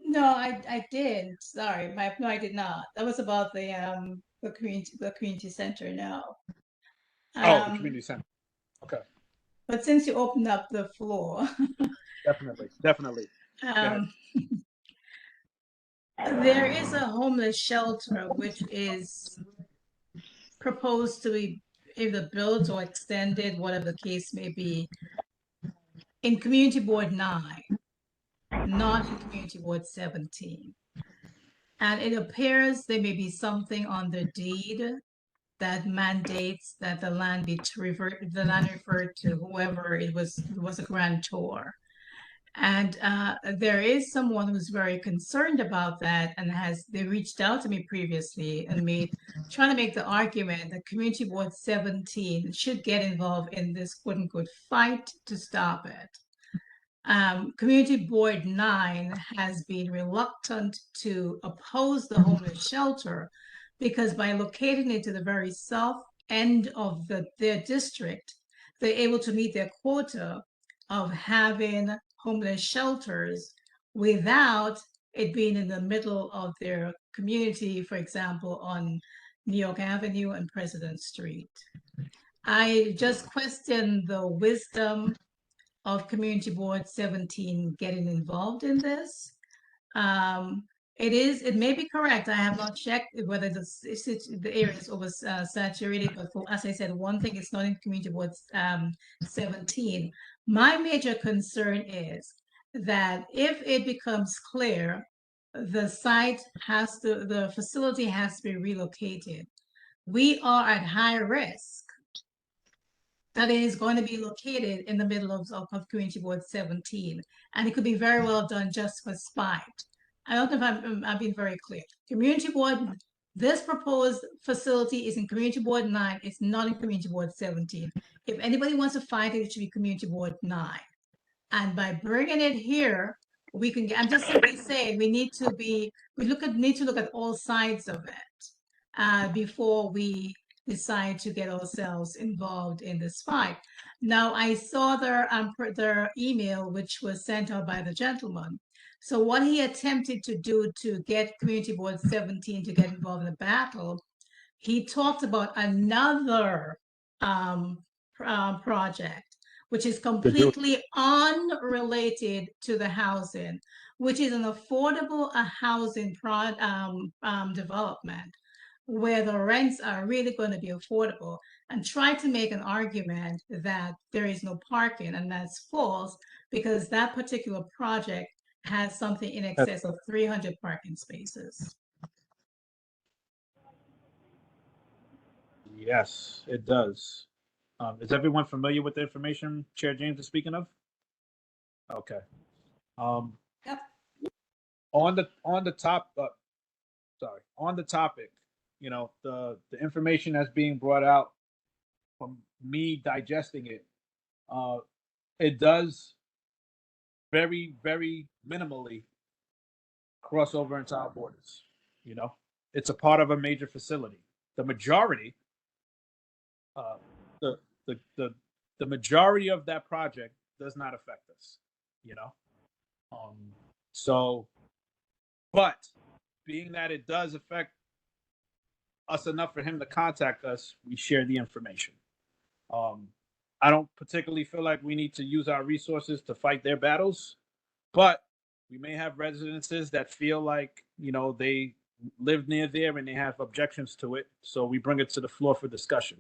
No, I did. Sorry, no, I did not. That was about the community center now. The community center. Okay. But since you opened up the floor, Definitely. There is a homeless shelter which is proposed to be either built or extended, whatever the case may be, in Community Board 9, not in Community Board 17. And it appears there may be something on the deed that mandates that the land be referred to whoever it was a grantor. And there is someone who's very concerned about that, and they reached out to me previously and trying to make the argument that Community Board 17 should get involved in this quote unquote fight to stop it. Community Board 9 has been reluctant to oppose the homeless shelter because by locating it to the very south end of their district, they're able to meet their quota of having homeless shelters without it being in the middle of their community, for example, on New York Avenue and President Street. I just question the wisdom of Community Board 17 getting involved in this. It may be correct. I have not checked whether the area is oversaturated, but as I said, one thing is not in Community Board 17. My major concern is that if it becomes clear the facility has to be relocated, we are at high risk that it is going to be located in the middle of Community Board 17. And it could be very well done just for spite. I don't know if I'm being very clear. Community Board, this proposed facility is in Community Board 9. It's not in Community Board 17. If anybody wants to fight it, it should be Community Board 9. And by bringing it here, we can I'm just simply saying we need to look at all sides of it before we decide to get ourselves involved in this fight. Now, I saw their email, which was sent out by the gentleman. So what he attempted to do to get Community Board 17 to get involved in the battle, he talked about another project, which is completely unrelated to the housing, which is an affordable housing development where the rents are really going to be affordable, and try to make an argument that there is no parking, and that's false because that particular project has something in excess of 300 parking spaces. Yes, it does. Is everyone familiar with the information Chair James is speaking of? Okay. Yep. On the topic, you know, the information that's being brought out from me digesting it, it does very, very minimally cross over into our borders. You know, it's a part of a major facility. The majority, the majority of that project does not affect us. You know, but being that it does affect us enough for him to contact us, we share the information. I don't particularly feel like we need to use our resources to fight their battles, but we may have residences that feel like, you know, they live near there and they have objections to it. So we bring it to the floor for discussion.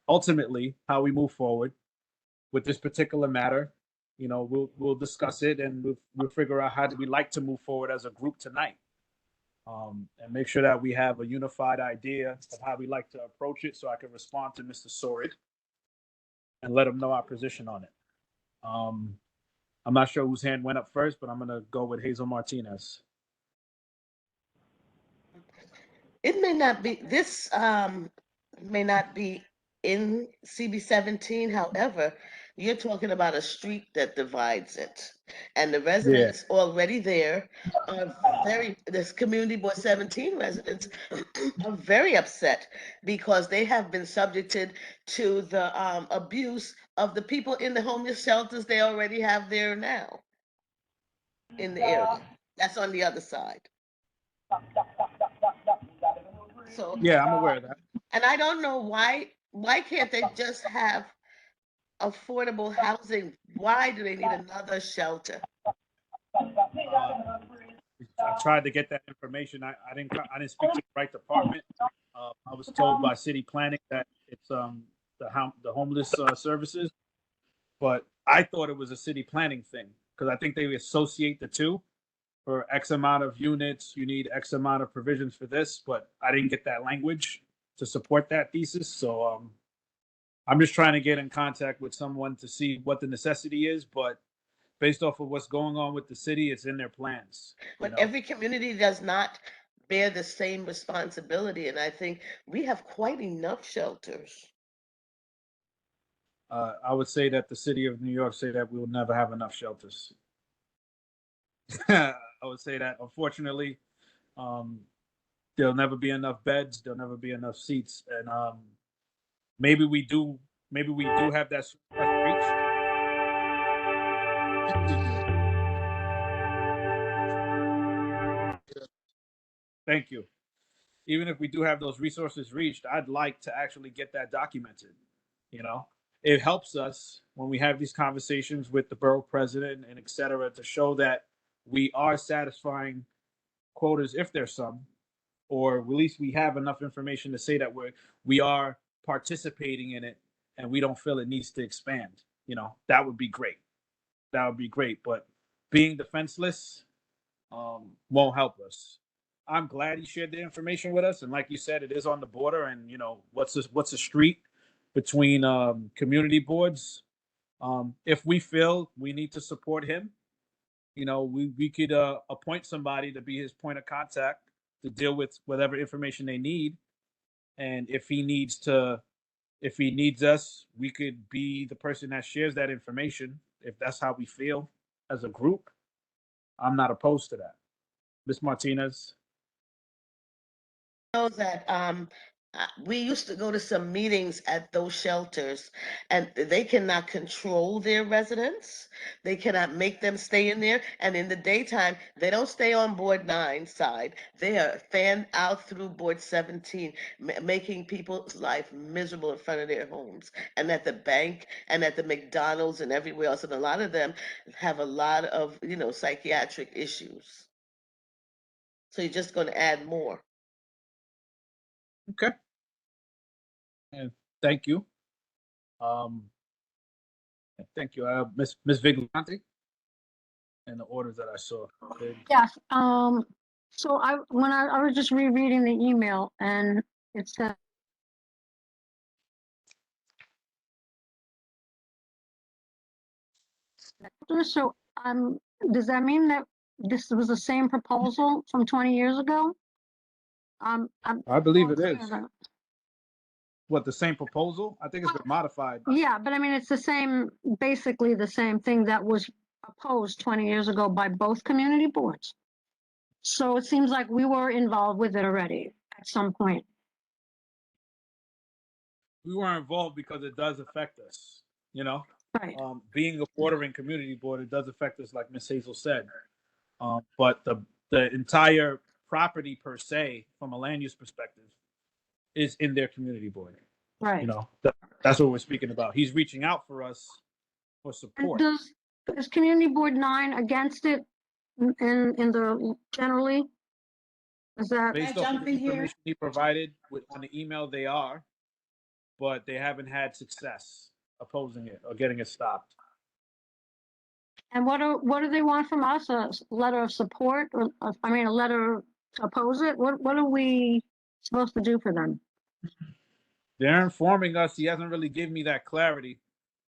Ultimately, how we move forward with this particular matter we'll discuss it and we'll figure out how we like to move forward as a group tonight. And make sure that we have a unified idea of how we like to approach it so I can respond to Mr. Sorid and let him know our position on it. I'm not sure whose hand went up first, but I'm going to go with Hazel Martinez. It may not be, this may not be in CB17. However, you're talking about a street that divides it. And the residents already there are this Community Board 17 residents are very upset because they have been subjected to the abuse of the people in the homeless shelters they already have there now in the area. That's on the other side. So yeah, I'm aware of that. And I don't know why can't they just have affordable housing? Why do they need another shelter? I tried to get that information. I didn't speak to the right department. I was told by city planning that it's the homeless services, but I thought it was a city planning thing because I think they associate the two. For X amount of units, you need X amount of provisions for this, but I didn't get that language to support that thesis. So I'm just trying to get in contact with someone to see what the necessity is, but based off of what's going on with the city, it's in their plans. But every community does not bear the same responsibility, and I think we have quite enough shelters. I would say that the city of New York say that we will never have enough shelters. I would say that, unfortunately, there'll never be enough beds. There'll never be enough seats, and maybe we do have that reach. Thank you. Even if we do have those resources reached, I'd like to actually get that documented. It helps us when we have these conversations with the borough president and et cetera to show that we are satisfying quotas if there's some, or at least we have enough information to say that we are participating in it and we don't feel it needs to expand. That would be great. But being defenseless won't help us. I'm glad he shared the information with us, and like you said, it is on the border. And what's a street between community boards? If we feel we need to support him, we could appoint somebody to be his point of contact to deal with whatever information they need. And if he needs us, we could be the person that shares that information. If that's how we feel as a group, I'm not opposed to that. Ms. Martinez. Know that we used to go to some meetings at those shelters, and they cannot control their residents. They cannot make them stay in there. And in the daytime, they don't stay on Board 9 side. They are fanned out through Board 17, making people's life miserable in front of their homes, and at the bank, and at the McDonald's, and everywhere else. And a lot of them have a lot of, psychiatric issues. So you're just going to add more. Okay. And thank you. Thank you, Miss Vigilante, and the orders that I saw. Yes, so I was just rereading the email and it said so does that mean that this was the same proposal from 20 years ago? I believe it is. What, the same proposal? I think it's been modified. Yeah, but I mean, it's basically the same thing that was opposed 20 years ago by both community boards. So it seems like we were involved with it already at some point. We were involved because it does affect us, Right. Being a bordering community board, it does affect us, like Ms. Hazel said. But the entire property per se, from a land use perspective, is in their community board. Right. That's what we're speaking about. He's reaching out for us for support. Is Community Board 9 against it in the generally? Is that based off the information he provided on the email? They are, but they haven't had success opposing it or getting it stopped. And what do they want from us? A letter of support, or I mean, a letter to oppose it? What are we supposed to do for them? They're informing us. He hasn't really given me that clarity.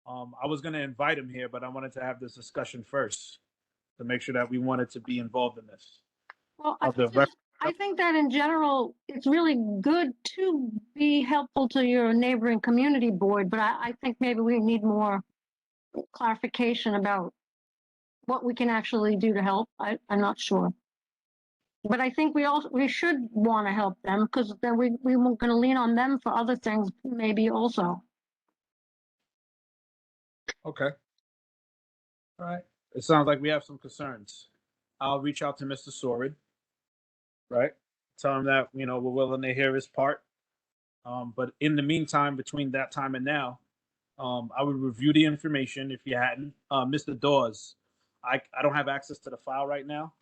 I was going to invite him here, but I wanted to have this discussion first to make sure that we wanted to be involved in this. Well, The I think that in general, it's really good to be helpful to your neighboring community board, but I think maybe we need more clarification about what we can actually do to help. I'm not sure. But I think we should want to help them, because then we're going to lean on them for other things maybe also. Okay. All right. It sounds like we have some concerns. I'll reach out to Mr. Sorid, right? Tell him that, you know, we're willing to hear his part. But in the meantime, between that time and now, I would review the information if you hadn't. Mr. Dawes, I don't have access to the file right now.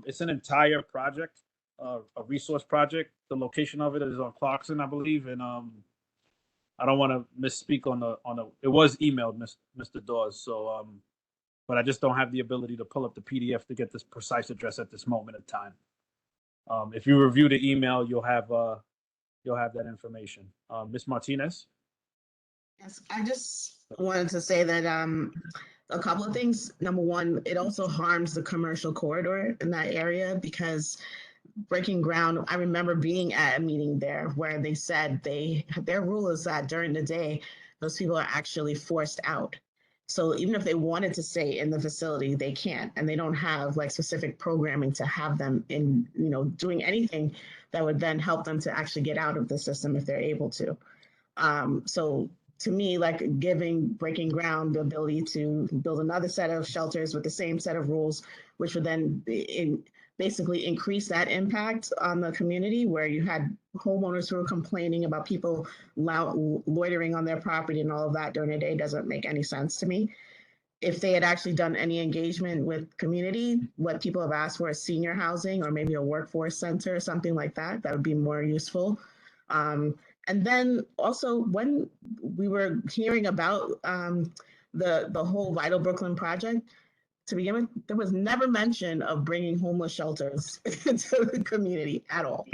It's an entire project, a resource project. The location of it is on Clarkson, I believe, and I don't want to misspeak on the. It was emailed, Mr. Dawes. So, but I just don't have the ability to pull up the PDF to get this precise address at this moment in time. If you review the email, you'll have that information. Ms. Martinez. Yes, I just wanted to say that a couple of things. Number one, it also harms the commercial corridor in that area, because breaking ground, I remember being at a meeting there where they said their rule is that during the day, those people are actually forced out. So even if they wanted to stay in the facility, they can't, and they don't have like specific programming to have them in, you know, doing anything that would then help them to actually get out of the system if they're able to. So to me, like breaking ground, the ability to build another set of shelters with the same set of rules, which would then basically increase that impact on the community, where you had homeowners who were complaining about people loitering on their property and all of that during the day, doesn't make any sense to me. If they had actually done any engagement with community, what people have asked for is senior housing or maybe a workforce center or something like that, that would be more useful. And then also, when we were hearing about the whole Vital Brooklyn project, to begin with, there was never mention of bringing homeless shelters into the community at all.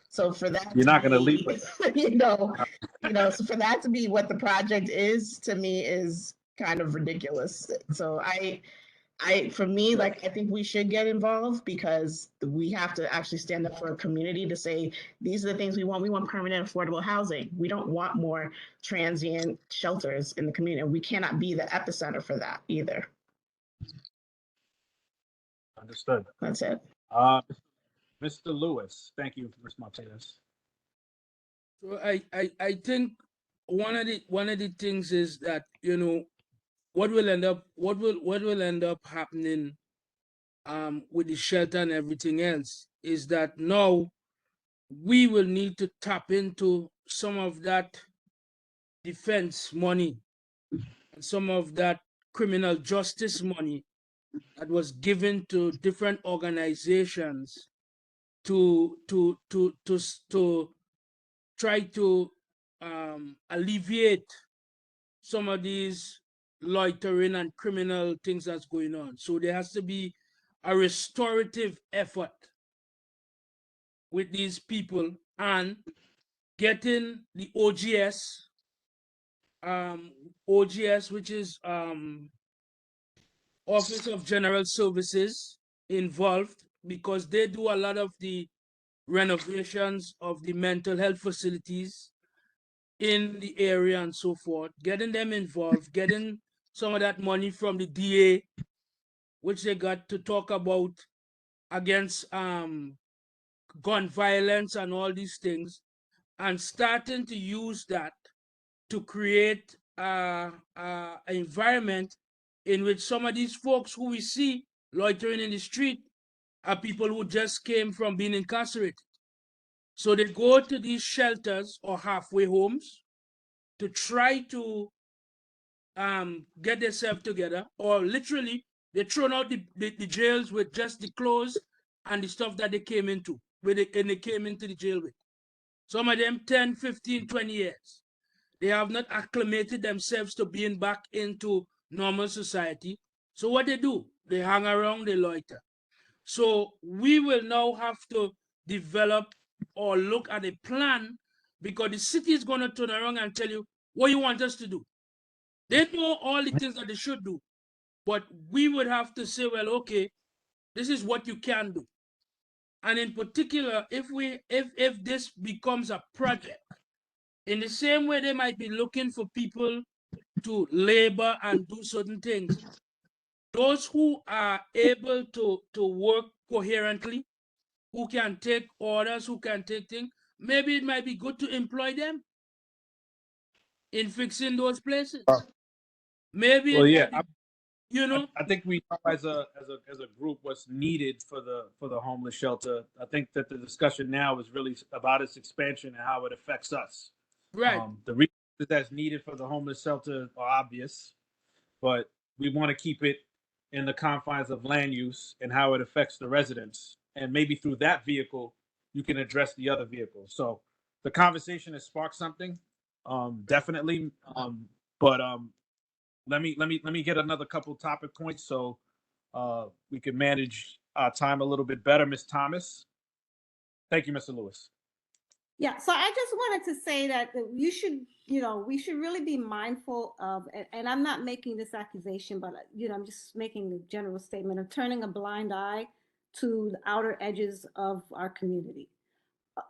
So for that, You're not going to leave with that. So for that to be what the project is, to me, is kind of ridiculous. So for me, like, I think we should get involved, because we have to actually stand up for a community to say, these are the things we want. We want permanent affordable housing. We don't want more transient shelters in the community. We cannot be the epicenter for that either. Understood. That's it. Mr. Lewis, thank you, Ms. Martinez. So I think one of the things is that, you know, what will end up happening with the shelter and everything else is that now we will need to tap into some of that defense money and some of that criminal justice money that was given to different organizations to try to alleviate some of these loitering and criminal things that's going on. So there has to be a restorative effort with these people, and getting the OGS, which is Office of General Services, involved, because they do a lot of the renovations of the mental health facilities in the area and so forth, getting them involved, getting some of that money from the DA, which they got to talk about against gun violence and all these things, and starting to use that to create an environment in which some of these folks who we see loitering in the street are people who just came from being incarcerated. So they go to these shelters or halfway homes to try to get themselves together, or literally they thrown out the jails with just the clothes and the stuff that they came into, and they came into the jail with. Some of them 10, 15, 20 years. They have not acclimated themselves to being back into normal society. So what they do, they hang around, they loiter. So we will now have to develop or look at a plan, because the city is going to turn around and tell you what you want us to do. They know all the things that they should do, but we would have to say, well, okay, this is what you can do. And in particular, if this becomes a project, in the same way they might be looking for people to labor and do certain things, those who are able to work coherently, who can take orders, who can take things, maybe it might be good to employ them in fixing those places. Maybe Well, it yeah, might be, you know. I think we know as a group what's needed for the homeless shelter. I think that the discussion now is really about its expansion and how it affects us. Right. The resources that's needed for the homeless shelter are obvious, but we want to keep it in the confines of land use and how it affects the residents. And maybe through that vehicle, you can address the other vehicles. So the conversation has sparked something, definitely. But let me get another couple topic points so we can manage our time a little bit better. Ms. Thomas. Thank you, Mr. Lewis. Yeah, so I just wanted to say that you should, we should really be mindful of, and I'm not making this accusation, but, I'm just making the general statement of turning a blind eye to the outer edges of our community.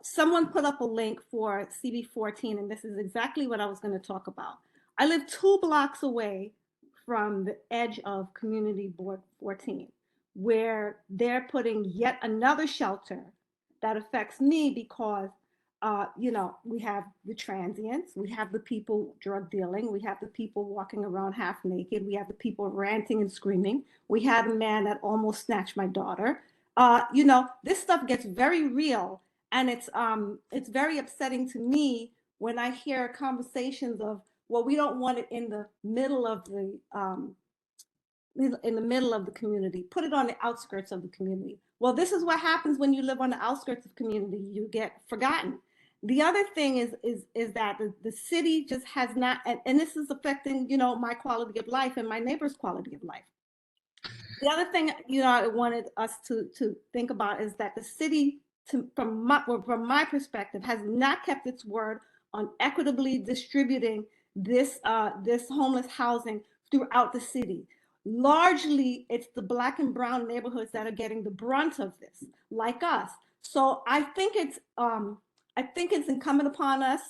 Someone put up a link for CB14, and this is exactly what I was going to talk about. I live 2 blocks away from the edge of Community Board 14, where they're putting yet another shelter that affects me because we have the transients, we have the people drug dealing, we have the people walking around half naked, we have the people ranting and screaming, we have a man that almost snatched my daughter. This stuff gets very real, and it's very upsetting to me when I hear conversations of, well, we don't want it in the middle of the community. Put it on the outskirts of the community. Well, this is what happens when you live on the outskirts of community. You get forgotten. The other thing is that the city just has not, and this is affecting, my quality of life and my neighbor's quality of life. The other thing, I wanted us to think about is that the city, from my perspective, has not kept its word on equitably distributing this homeless housing throughout the city. Largely, it's the Black and brown neighborhoods that are getting the brunt of this, like us. So I think it's incumbent upon us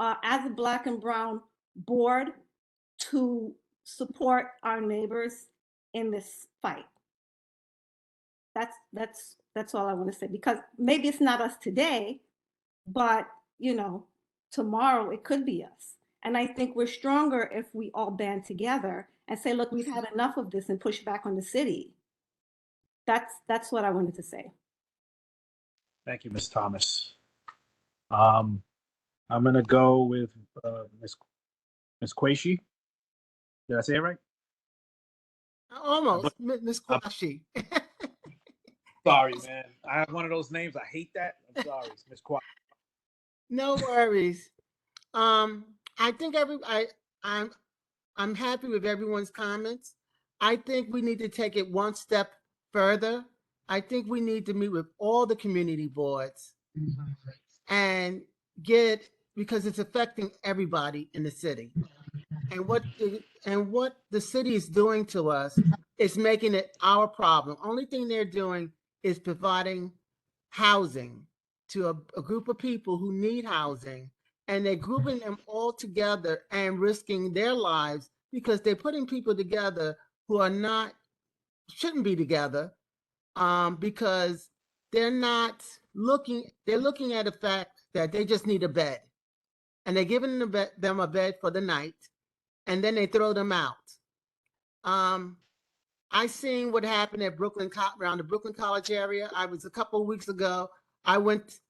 as a Black and brown board to support our neighbors in this fight. That's all I want to say, because maybe it's not us today, but tomorrow it could be us. And I think we're stronger if we all band together and say, look, we've had enough of this, and push back on the city. That's what I wanted to say. Thank you, Ms. Thomas. I'm gonna go with Ms. Quaishi. Did I say it right? Almost, Ms. Quashi. Sorry, man. I have one of those names. I hate that. I'm sorry, Ms. Quashi. No worries. I think I'm happy with everyone's comments. I think we need to take it one step further. I think we need to meet with all the community boards and because it's affecting everybody in the city. And what the city is doing to us is making it our problem. Only thing they're doing is providing housing to a group of people who need housing, and they're grouping them all together and risking their lives because they're putting people together who shouldn't be together, because they're looking at the fact that they just need a bed, and they're giving them a bed for the night, and then they throw them out. I seen what happened at around the Brooklyn College area. I was a couple of weeks ago. I was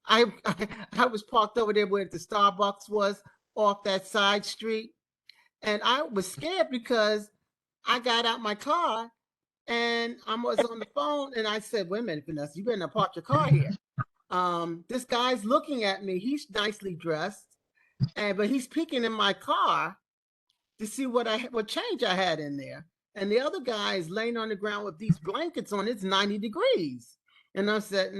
parked over there where the Starbucks was, off that side street. And I was scared because I got out my car and I was on the phone, and I said, wait a minute, Vanessa, you better not park your car here. This guy's looking at me. He's nicely dressed, but he's peeking in my car to see what change I had in there. and the other guy is laying on the ground with these blankets on. It's 90 degrees. And I said,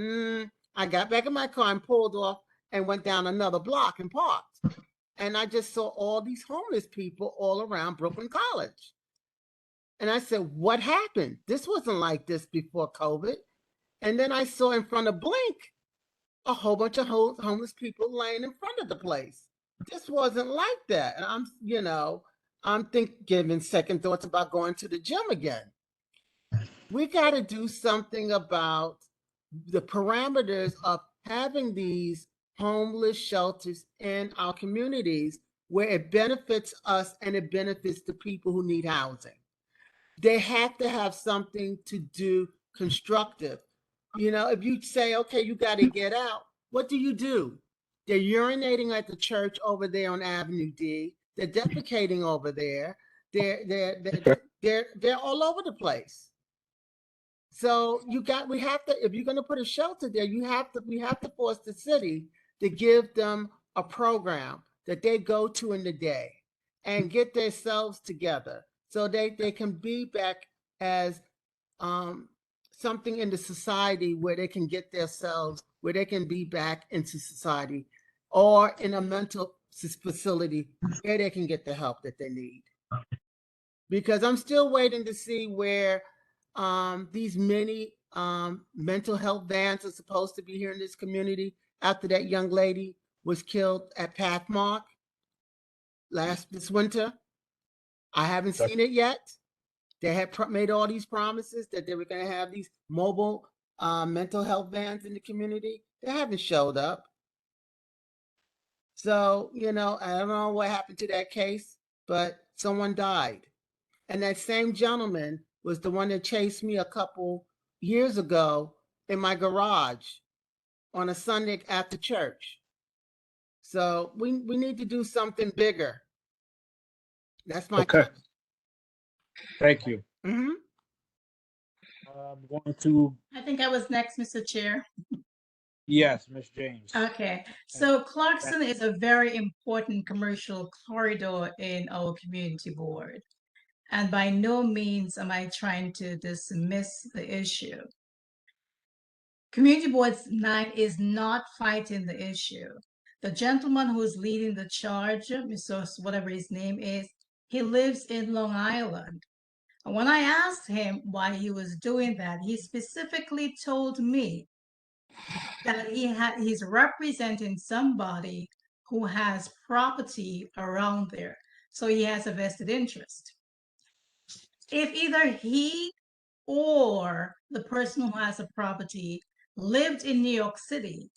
I got back in my car and pulled off and went down another block and parked. And I just saw all these homeless people all around Brooklyn College. And I said, what happened? This wasn't like this before COVID. And then I saw in front of Blink a whole bunch of homeless people laying in front of the place. This wasn't like that. And I'm giving second thoughts about going to the gym again. We got to do something about the parameters of having these homeless shelters in our communities where it benefits us and it benefits the people who need housing. They have to have something to do constructive. If you say, okay, you got to get out, what do? They're urinating at the church over there on Avenue D. They're defecating over there. They're all over the place. So we have to, if you're going to put a shelter there, we have to force the city to give them a program that they go to in the day and get themselves together so they can be back as something in the society where they can get themselves, where they can be back into society, or in a mental facility where they can get the help that they need. Because I'm still waiting to see where these many mental health vans are supposed to be here in this community after that young lady was killed at Pathmark this winter. I haven't seen it yet. They had made all these promises that they were going to have these mobile mental health vans in the community. They haven't showed up. So, I don't know what happened to that case, but someone died. And that same gentleman was the one that chased me a couple years ago in my garage on a Sunday after church. So we need to do something bigger. That's my okay. Thank you. Mm-hmm. I'm going to. I think I was next, Mr. Chair. Yes, Ms. James. Okay, so Clarkson is a very important commercial corridor in our community board. And by no means am I trying to dismiss the issue. Community Board 9 is not fighting the issue. The gentleman who is leading the charge, Mr. whatever his name is, he lives in Long Island. And when I asked him why he was doing that, he specifically told me that he's representing somebody who has property around there. So he has a vested interest. If either he or the person who has the property lived in New York City,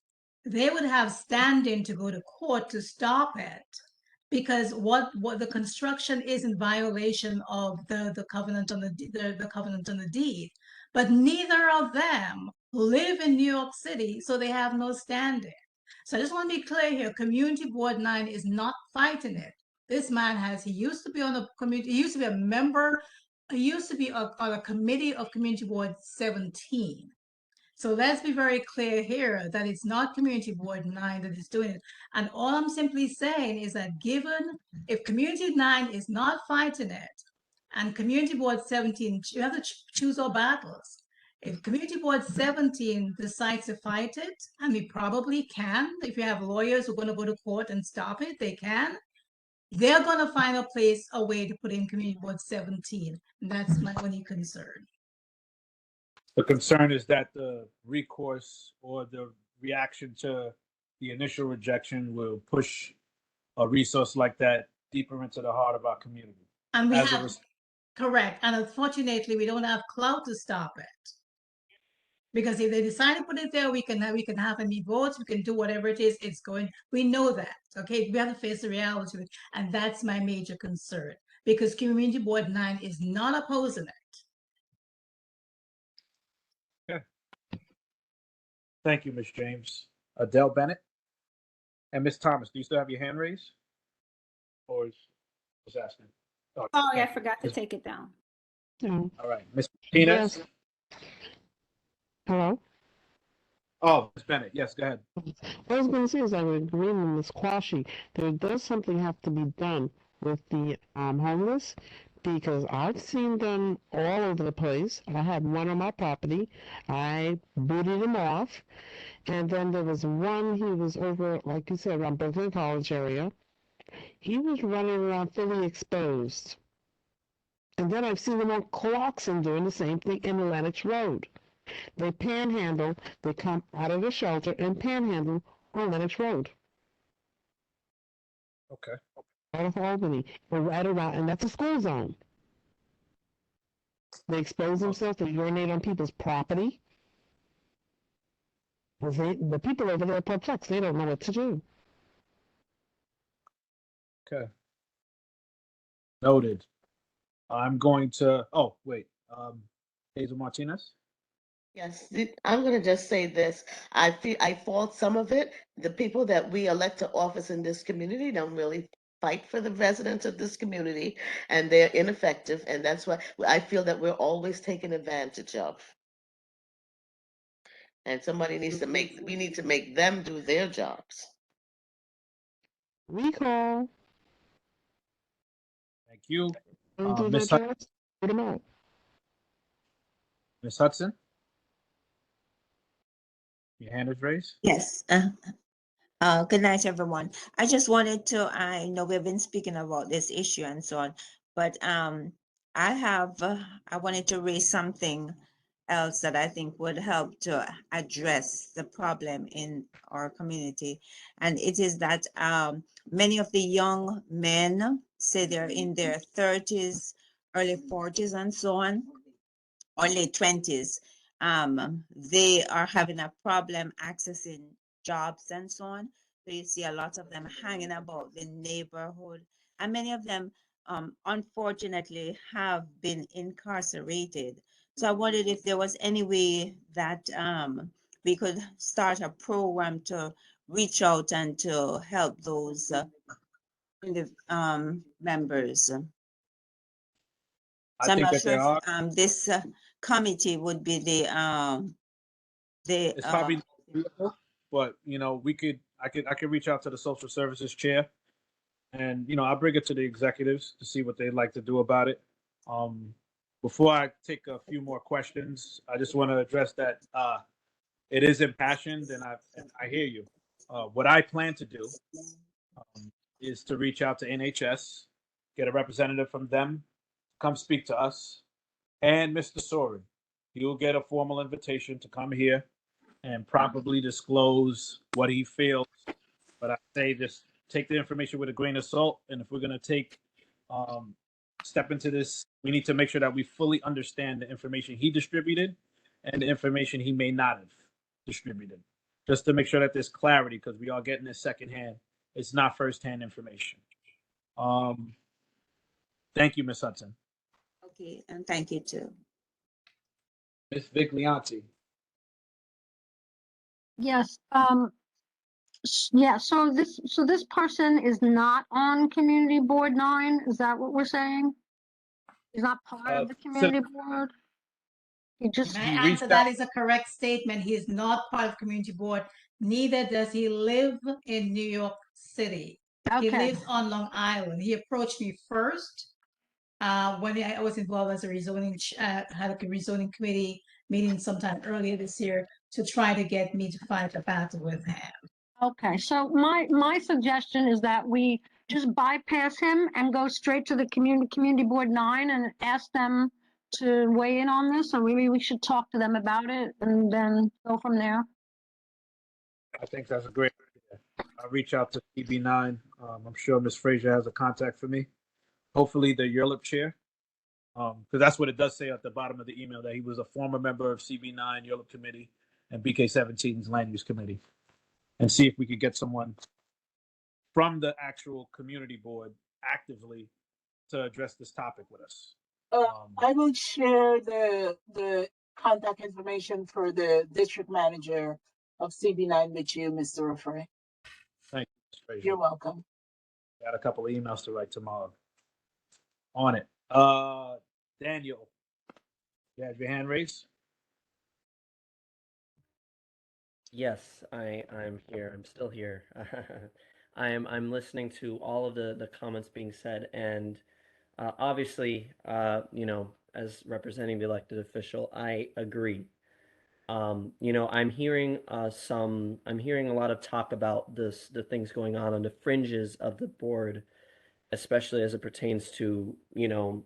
they would have standing to go to court to stop it, because what the construction is in violation of the covenant on the covenant on the deed. But neither of them live in New York City, so they have no standing. So I just want to be clear here: Community Board 9 is not fighting it. This man he used to be on the community, he used to be a member. He used to be on a committee of Community Board 17. So let's be very clear here that it's not Community Board 9 that is doing it. And all I'm simply saying is that if Community 9 is not fighting it, and Community Board 17, you have to choose our battles. If Community Board 17 decides to fight it, and we probably can, if you have lawyers who are going to go to court and stop it, they can. They're going to find a way to put in Community Board 17. And that's my only concern. The concern is that the recourse or the reaction to the initial rejection will push a resource like that deeper into the heart of our community. And we have, correct. And unfortunately, we don't have clout to stop it. Because if they decide to put it there, we can have any votes, we can do whatever it is, it's going, we know that, okay? We have to face the reality of it, and that's my major concern, because Community Board 9 is not opposing it. Okay. Thank you, Ms. James. Adele Bennett and Ms. Thomas, do you still have your hand raised? Or is asking? Oh, yeah, I forgot to take it down. All right, Ms. Martinez? Yes. Hello? Oh, Ms. Bennett, yes, go ahead. What I was going to say is I would agree with Ms. Quashie. There does something have to be done with the homeless, because I've seen them all over the place. I had one on my property. I booted him off. And then there was one, he was over, like you said, around Brooklyn College area. He was running around fully exposed. And then I've seen them on Clarkson doing the same thing in Lennox Road. They panhandle, they come out of the shelter and panhandle on Lennox Road. Okay. Out of Albany, or right around, and that's a school zone. They expose themselves, they urinate on people's property. The people over there are perplexed. They don't know what to do. Okay. Noted. I'm going to, oh, wait, Hazel Martinez? Yes, I'm going to just say this. I fault some of it. The people that we elect to office in this community don't really fight for the residents of this community, and they're ineffective. And that's why I feel that we're always taken advantage of. And we need to make them do their jobs. Recall. Thank you. Don't do Miss their jobs, put them out. Ms. Hudson? Your hand is raised? Yes. Good night, everyone. I just wanted to, I know we've been speaking about this issue and so on, but I wanted to raise something else that I think would help to address the problem in our community. And it is that many of the young men, say they're in their 30s, early 40s and so on, or late 20s, they are having a problem accessing jobs and so on. So you see a lot of them hanging about the neighborhood, and many of them, unfortunately, have been incarcerated. So I wondered if there was any way that we could start a program to reach out and to help those members. So I I'm think not that sure there are. if this committee would be the It's probably, but I could reach out to the social services chair, and I'll bring it to the executives to see what they'd like to do about it. Before I take a few more questions, I just want to address that it is impassioned, and I hear you. What I plan to do is to reach out to NHS, get a representative from them, come speak to us, and Mr. Soren. He will get a formal invitation to come here and properly disclose what he feels. But I say just take the information with a grain of salt. And if we're going to step into this, we need to make sure that we fully understand the information he distributed and the information he may not have distributed, just to make sure that there's clarity, because we are getting this secondhand. It's not firsthand information. Thank you, Ms. Hudson. Okay, and thank you too. Ms. Viglianti. Yes, yeah, so this person is not on Community Board 9, is that what we're saying? He's not part of the community board? He just. Can I answer that is a correct statement. He is not part of community board. Neither does he live in New York City. He Okay. lives on Long Island. He approached me first when I was involved as a rezoning, had a rezoning committee meeting sometime earlier this year to try to get me to find a battle with him. Okay, so my suggestion is that we just bypass him and go straight to the community board 9 and ask them to weigh in on this, or maybe we should talk to them about it and then go from there. I think that's a great idea. I'll reach out to CB9. I'm sure Ms. Frazier has a contact for me. Hopefully the URLIP chair, because that's what it does say at the bottom of the email, that he was a former member of CB9, URLIP committee, and BK17's land use committee. And see if we could get someone from the actual community board actively to address this topic with us. I will share the contact information for the district manager of CB9 with you, Mr. Raffray. Thank you, Ms. Frazier. You're welcome. Got a couple of emails to write tomorrow on it. Daniel, you have your hand raised? Yes, I'm here. I'm still here. I'm listening to all of the comments being said, and Obviously, you know, as representing the elected official, I agree. You know, I'm hearing I'm hearing a lot of talk about the things going on the fringes of the board, especially as it pertains to, you know,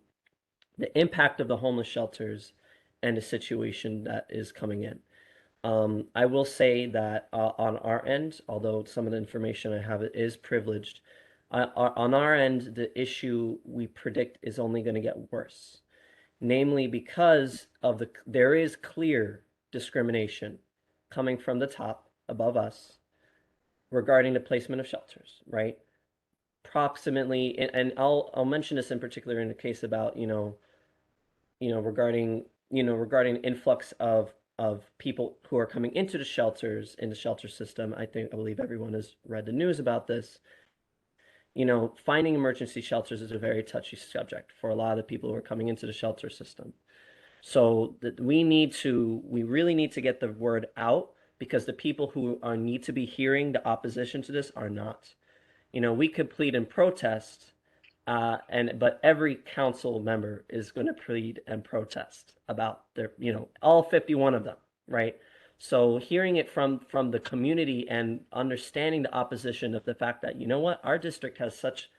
the impact of the homeless shelters and the situation that is coming in. I will say that on our end, although some of the information I have is privileged, on our end, the issue we predict is only going to get worse. Namely, because of there is clear discrimination coming from the top above us regarding the placement of shelters, right? Approximately, and I'll mention this in particular in the case about, regarding influx of people who are coming into the shelters in the shelter system. I believe everyone has read the news about this. You know, finding emergency shelters is a very touchy subject for a lot of the people who are coming into the shelter system. So that we really need to get the word out, because the people who need to be hearing the opposition to this are not. You know, we could plead and protest, but every council member is going to plead and protest about their, you know, all 51 of them, right? So hearing it from the community and understanding the opposition of the fact that, you know what, our district has such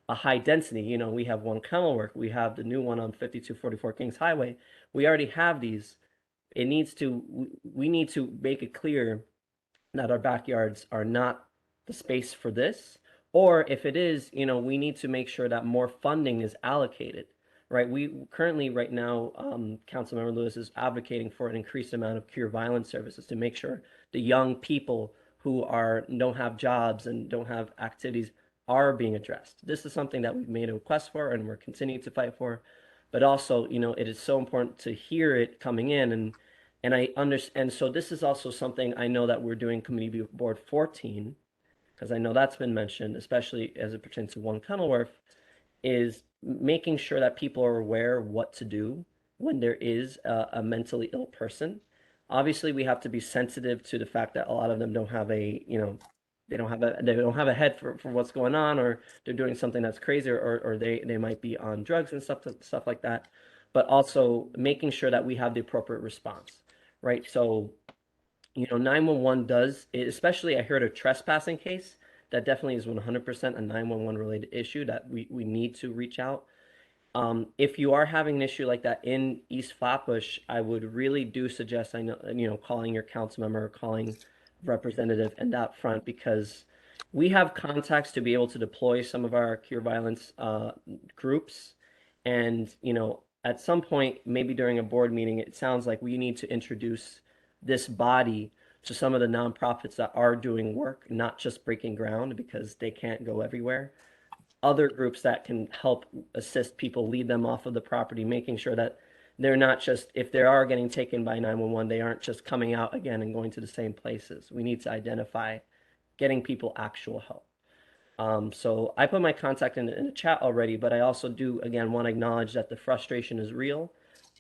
a high density. You know, we have one Kenilworth, we have the new one on 5244 Kings Highway. We already have these. We need to make it clear that our backyards are not the space for this. Or if it is, you know, we need to make sure that more funding is allocated, right? We currently, right now, Councilmember Lewis is advocating for an increased amount of cure violence services to make sure the young people who don't have jobs and don't have activities are being addressed. This is something that we've made a request for and we're continuing to fight for. But also, you know, it is so important to hear it coming in, and I understand. So this is also something I know that we're doing Community Board 14, because I know that's been mentioned, especially as it pertains to one Kenilworth, is making sure that people are aware of what to do when there is a mentally ill person. Obviously, we have to be sensitive to the fact that a lot of them don't have a, you know, they don't have a head for what's going on, or they're doing something that's crazy, or they might be on drugs and stuff like that. But also making sure that we have the appropriate response, right? So, you know, 911 does, especially I heard a trespassing case that definitely is 100% a 911 related issue that we need to reach out. If you are having an issue like that in East Flatbush, I would really do suggest, calling your council member or calling representative in that front, because we have contacts to be able to deploy some of our cure violence groups. And, you know, at some point, maybe during a board meeting, it sounds like we need to introduce this body to some of the nonprofits that are doing work, not just breaking ground, because they can't go everywhere. Other groups that can help assist people, lead them off of the property, making sure that they're not just, if they are getting taken by 911, they aren't just coming out again and going to the same places. We need to identify getting people actual help. So I put my contact in the chat already, but I also do, again, want to acknowledge that the frustration is real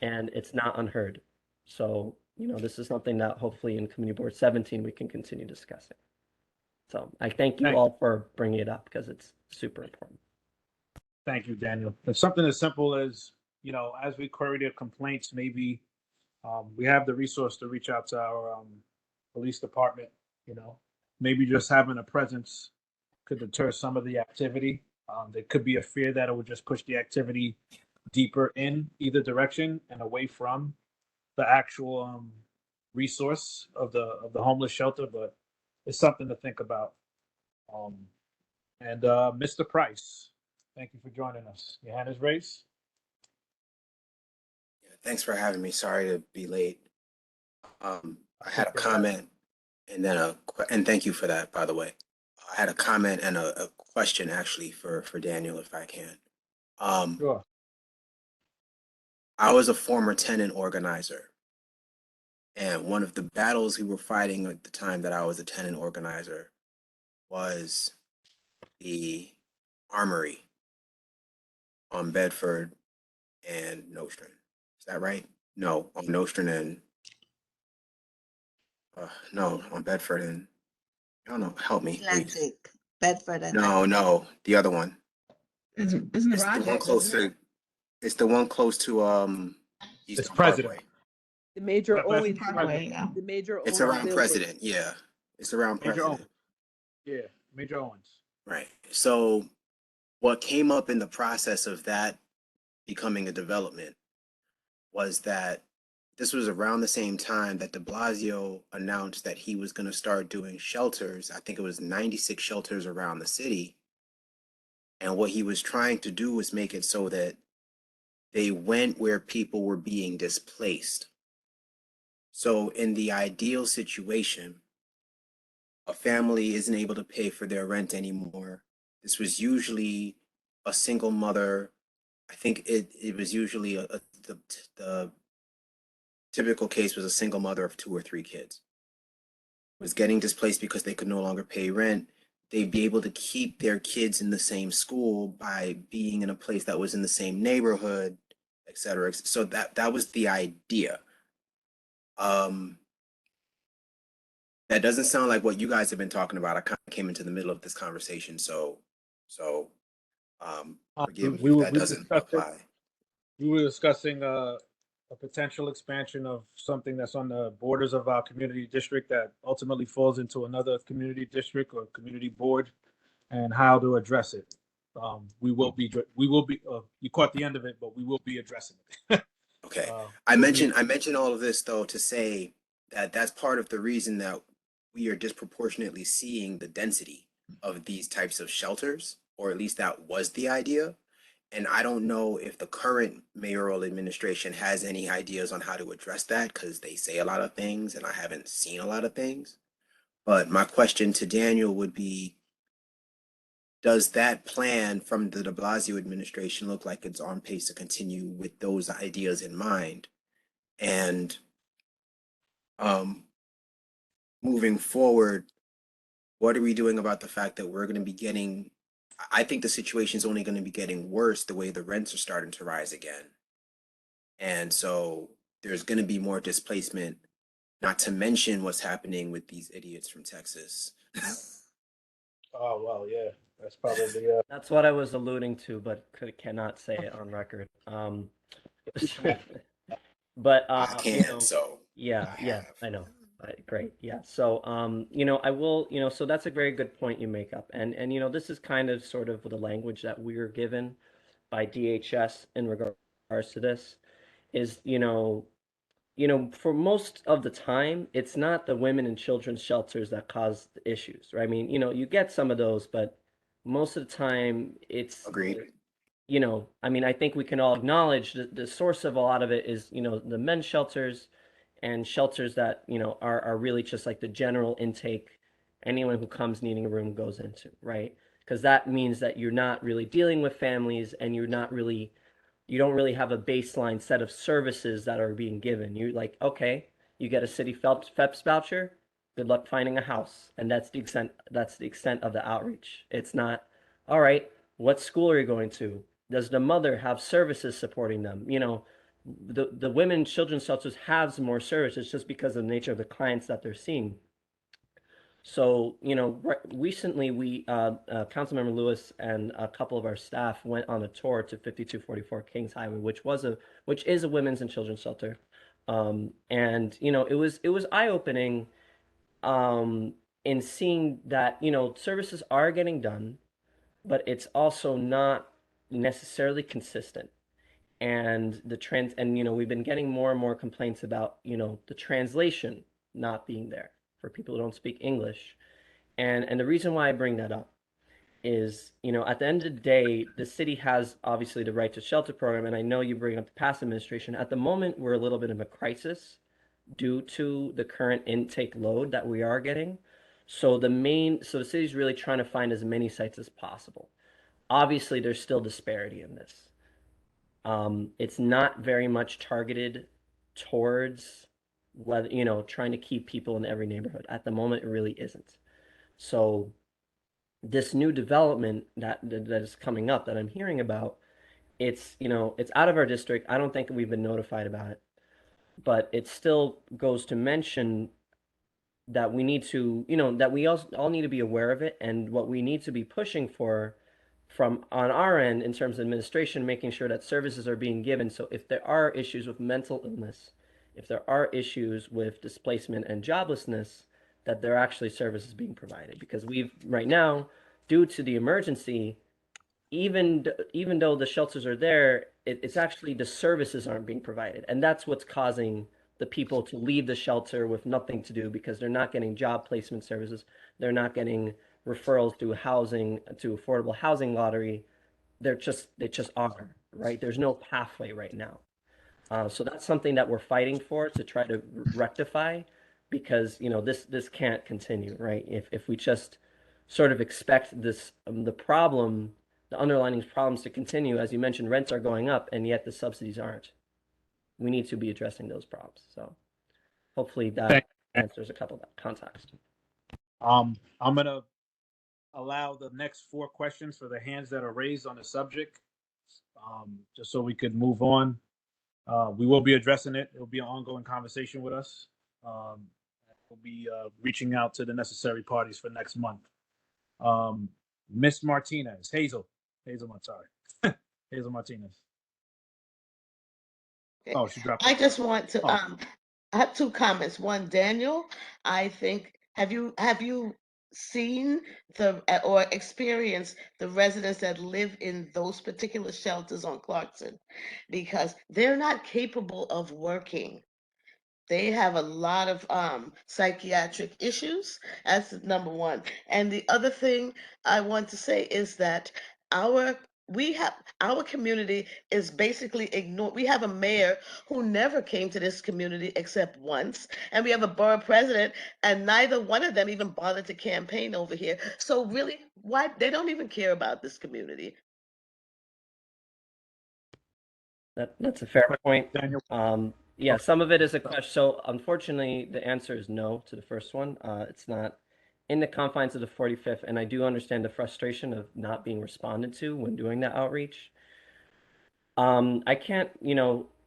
and it's not unheard. So, you know, this is something that hopefully in Community Board 17, we can continue discussing. So I thank you all for bringing it up, because it's super important. Thank you, Daniel. It's something as simple as, you know, as we query their complaints, maybe we have the resource to reach out to our police department, you know, maybe just having a presence could deter some of the activity. There could be a fear that it would just push the activity deeper in either direction and away from the actual resource of the homeless shelter, but it's something to think about. And Mr. Price, thank you for joining us. Your hand is raised. Thanks for having me. Sorry to be late. I had a comment and then and thank you for that, by the way. I had a comment and a question actually for Daniel, if I can. Sure. I was a former tenant organizer, and one of the battles we were fighting at the time that I was a tenant organizer was the Armory on Bedford and Nostrand. Is that right? No, on Nostrand and no, on Bedford and I don't know. Help me, please. Atlantic, Bedford. No, the other one. Isn't It's the one close to It's the one close to It's Eastern President. Parkway. The major That's Owens, Parkway, yeah. the major It's Owens around building. President. Yeah, it's around Major President. Owens. Yeah, Major Owens. Right. So what came up in the process of that becoming a development was that this was around the same time that de Blasio announced that he was going to start doing shelters. I think it was 96 shelters around the city. And what he was trying to do was make it so that they went where people were being displaced. So in the ideal situation, a family isn't able to pay for their rent anymore. This was usually a single mother. I think it was usually the typical case was a single mother of 2 or 3 kids. Was getting displaced because they could no longer pay rent. They'd be able to keep their kids in the same school by being in a place that was in the same neighborhood, et cetera. So that was the idea. That doesn't sound like what you guys have been talking about. I kind of came into the middle of this conversation, so forgive me if that doesn't apply. We were discussing a potential expansion of something that's on the borders of our community district that ultimately falls into another community district or community board, and how to address it. We will be. You caught the end of it, but we will be addressing it. Okay. I mentioned all of this though to say that that's part of the reason that we are disproportionately seeing the density of these types of shelters, or at least that was the idea. And I don't know if the current mayoral administration has any ideas on how to address that, because they say a lot of things and I haven't seen a lot of things. But my question to Daniel would be, does that plan from the de Blasio administration look like it's on pace to continue with those ideas in mind? And moving forward, what are we doing about the fact that we're going to be getting, I think the situation is only going to be getting worse the way the rents are starting to rise again. And so there's going to be more displacement, not to mention what's happening with these idiots from Texas. Oh, well, yeah, that's probably That's what I was alluding to, but cannot say it on record. But I you can, know, so yeah, I know. Great, yeah. So you know, I will, you know, so that's a very good point you make up, and you know, this is kind of sort of the language that we were given by DHS in regards to this, is you know, for most of the time, it's not the women and children's shelters that cause the issues, right? I mean, you know, you get some of those, but most of the time, it's agreed. You know, I mean, I think we can all acknowledge the source of a lot of it is, you know, the men's shelters and shelters that, you know, are really just like the general intake anyone who comes needing a room goes into, right? Because that means that you're not really dealing with families and you're not really, you don't really have a baseline set of services that are being given. You're like, okay, you get a city FEPS voucher, good luck finding a house. And that's the extent of the outreach. It's not, all right, what school are you going to? Does the mother have services supporting them? You know, the women and children's shelters have more services just because of the nature of the clients that they're seeing. So, you know, recently Councilmember Lewis and a couple of our staff went on a tour to 5244 Kings Highway, which is a women's and children's shelter. And, you know, it was eye-opening in seeing that, you know, services are getting done, but it's also not necessarily consistent. And you know, we've been getting more and more complaints about, you know, the translation not being there for people who don't speak English. And the reason why I bring that up is, you know, at the end of the day, the city has obviously the right to shelter program, and I know you bring up the past administration. At the moment, we're a little bit of a crisis due to the current intake load that we are getting. So the city's really trying to find as many sites as possible. Obviously, there's still disparity in this. It's not very much targeted towards whether, you know, trying to keep people in every neighborhood. At the moment, it really isn't. So this new development that is coming up that I'm hearing about, it's, you know, it's out of our district. I don't think we've been notified about it, but it still goes to mention that we need to, you know, that we all need to be aware of it, and what we need to be pushing for from on our end in terms of administration, making sure that services are being given. So if there are issues with mental illness, if there are issues with displacement and joblessness, that there are actually services being provided. Because we've right now, due to the emergency, even though the shelters are there, it's actually the services aren't being provided, and that's what's causing the people to leave the shelter with nothing to do because they're not getting job placement services, they're not getting referrals to housing, to affordable housing lottery. They just are, right? There's no pathway right now. So that's something that we're fighting for to try to rectify, because this can't continue, right? If we just sort of expect this the underlying problems to continue, as you mentioned, rents are going up and yet the subsidies aren't. We need to be addressing those problems. So hopefully that answers a couple of that context. I'm gonna allow the next 4 questions for the hands that are raised on the subject, just so we could move on. We will be addressing it. It'll be an ongoing conversation with us. We'll be reaching out to the necessary parties for next month. Miss Martinez, Hazel Martinez. Oh, she dropped. I just want to, I have 2 comments. One, Daniel, I think, have you seen or experienced the residents that live in those particular shelters on Clarkson? Because they're not capable of working. They have a lot of psychiatric issues. That's number one. And the other thing I want to say is that our community is basically ignored. We have a mayor who never came to this community except once, and we have a borough president, and neither one of them even bothered to campaign over here. So really, why they don't even care about this community? That's a fair point. Daniel. Yeah, some of it is a question. So unfortunately, the answer is no to the first one. It's not in the confines of the 45th, and I do understand the frustration of not being responded to when doing that outreach. I can't,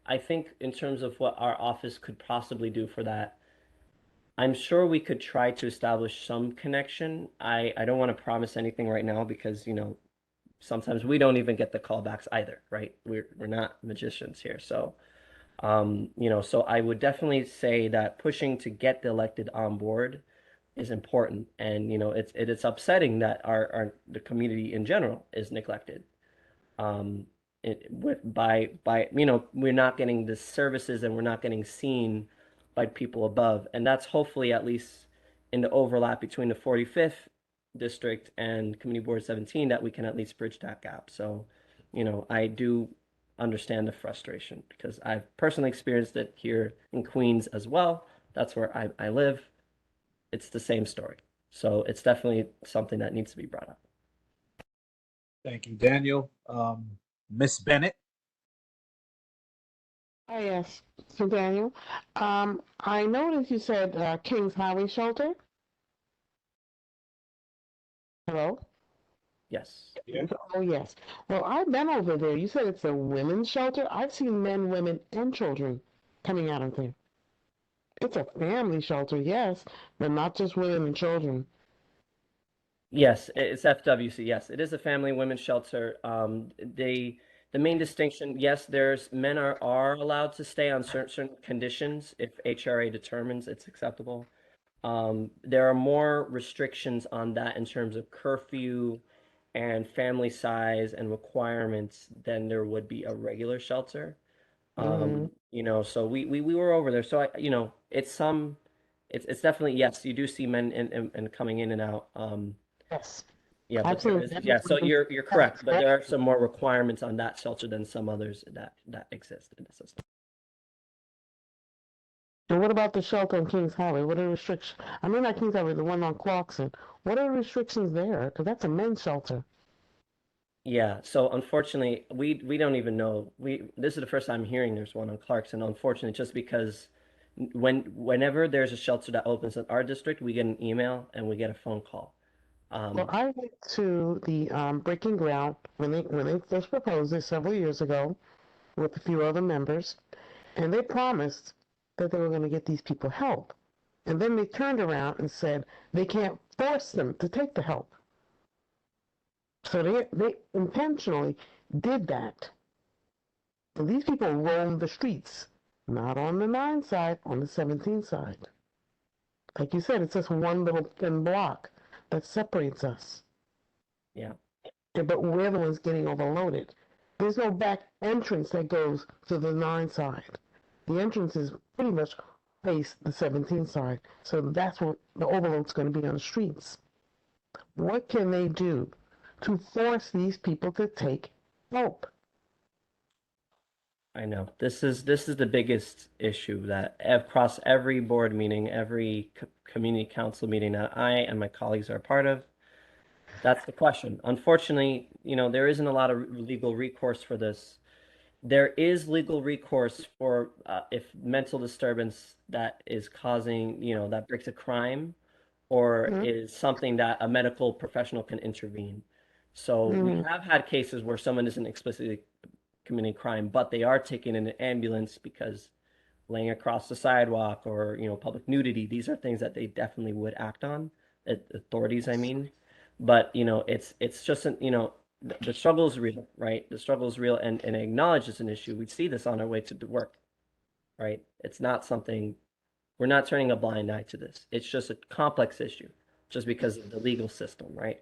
I think in terms of what our office could possibly do for that, I'm sure we could try to establish some connection. I don't want to promise anything right now because, sometimes we don't even get the callbacks either, right? We're not magicians here. So, so I would definitely say that pushing to get the elected on board is important. And, it's upsetting that the community in general is neglected. We're not getting the services and we're not getting seen by people above. And that's hopefully at least in the overlap between the 45th district and Community Board 17 that we can at least bridge that gap. So, I do understand the frustration because I've personally experienced it here in Queens as well. That's where I live. It's the same story. So it's definitely something that needs to be brought up. Thank you, Daniel. Miss Bennett. Oh, yes. So, Daniel, I noticed you said Kings Highway Shelter. Hello? Yes. Yeah. Oh, yes. Well, I've been over there. You said it's a women's shelter. I've seen men, women, and children coming out of there. It's a family shelter, yes, but not just women and children. Yes, it's FWC. Yes, it is a family women's shelter. The main distinction, yes, men are allowed to stay on certain conditions if HRA determines it's acceptable. There are more restrictions on that in terms of curfew and family size and requirements than there would be a regular shelter. So we were over there. So it's definitely, yes, you do see men and coming in and out. Yes. Yeah, but so you're correct, but there are some more requirements on that shelter than some others that exist in the system. And what about the shelter on Kings Highway? What are the restrictions? I mean, not Kings Highway, the one on Clarkson. What are the restrictions there? Because that's a men's shelter. Yeah, so unfortunately, we don't even know. This is the first time hearing there's one on Clarkson. Unfortunately, just because whenever there's a shelter that opens in our district, we get an email and we get a phone call. Well, I went to the Breaking Ground when they first proposed it several years ago with a few other members, and they promised that they were going to get these people help. And then they turned around and said they can't force them to take the help. So they intentionally did that. So these people roam the streets, not on the 9 side, on the 17 side. Like you said, it's just one little thin block that separates us. Yeah. But we're the ones getting overloaded. There's no back entrance that goes to the 9 side. The entrance is pretty much face the 17 side. So that's what the overload's going to be on the streets. What can they do to force these people to take help? I know this is the biggest issue that across every board meeting, every community council meeting that I and my colleagues are a part of. That's the question. Unfortunately, there isn't a lot of legal recourse for this. There is legal recourse for if mental disturbance that is causing, that breaks a crime or is something that a medical professional can intervene. So we have had cases where someone isn't explicitly committing crime, but they are taken in an ambulance because laying across the sidewalk or, public nudity, these are things that they definitely would act on, authorities, I mean. But, it's just, the struggle is real, right? The struggle is real and acknowledge it's an issue. We see this on our way to work, right? It's not something, we're not turning a blind eye to this. It's just a complex issue just because of the legal system, right?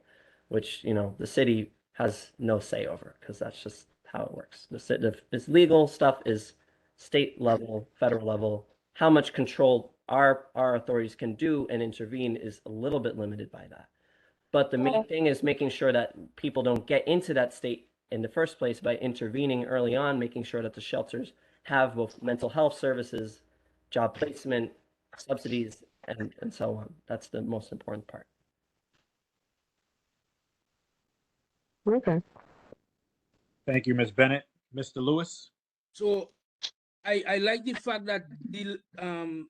Which, the city has no say over because that's just how it works. This legal stuff is state level, federal level. How much control our authorities can do and intervene is a little bit limited by that. But the main thing is making sure that people don't get into that state in the first place by intervening early on, making sure that the shelters have both mental health services, job placement, subsidies, and so on. That's the most important part. Okay. Thank you, Ms. Bennett. Mr. Lewis? So I like the fact that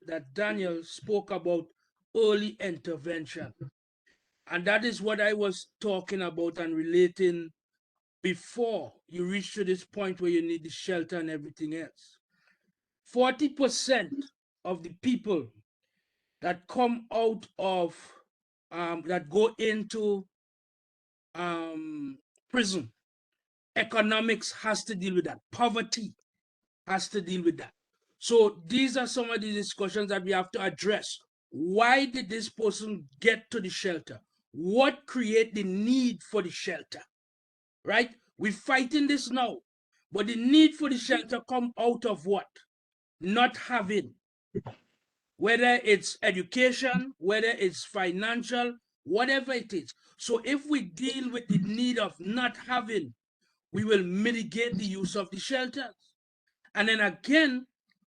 that Daniel spoke about early intervention. And that is what I was talking about and relating before you reach to this point where you need the shelter and everything else. 40% of the people that come out of, that go into prison, economics has to deal with that. Poverty has to deal with that. So these are some of the discussions that we have to address. Why did this person get to the shelter? What create the need for the shelter, right? We're fighting this now, but the need for the shelter come out of what? Not having, whether it's education, whether it's financial, whatever it is. So if we deal with the need of not having, we will mitigate the use of the shelters. And then again,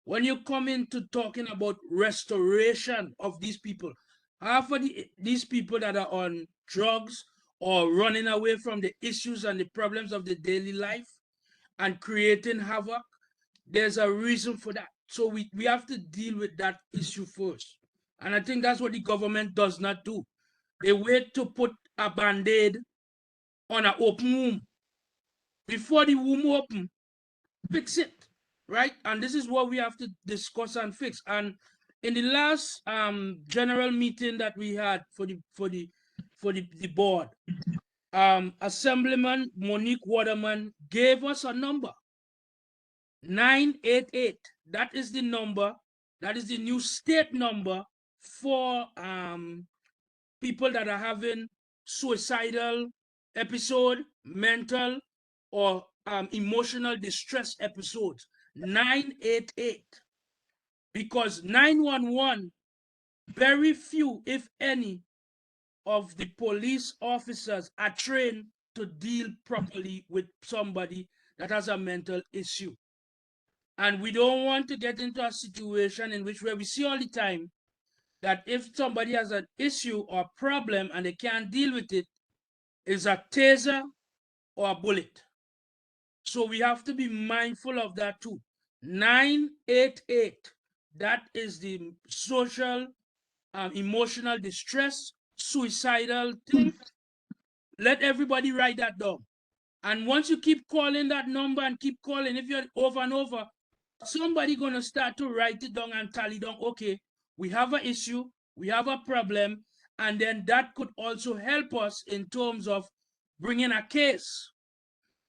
when you come into talking about restoration of these people, half of these people that are on drugs or running away from the issues and the problems of the daily life and creating havoc, there's a reason for that. So we have to deal with that issue first. And I think that's what the government does not do. They wait to put a Band-Aid on an open wound. Before the womb open, fix it. Right, and this is what we have to discuss and fix. And in the last general meeting that we had for the board, Assemblyman Monique Waterman gave us a number, 988. That is the number. That is the new state number for people that are having suicidal episode, mental or emotional distress episodes. 988, because 911, very few, if any, of the police officers are trained to deal properly with somebody that has a mental issue. And we don't want to get into a situation in which where we see all the time that if somebody has an issue or problem and they can't deal with it, is a taser or a bullet. So we have to be mindful of that too. 988, that is the social, emotional distress, suicidal thing. Let everybody write that down. And once you keep calling that number and keep calling, if you're over and over, somebody gonna start to write it down and tally down, okay, we have an issue, we have a problem, and then that could also help us in terms of bring in a case,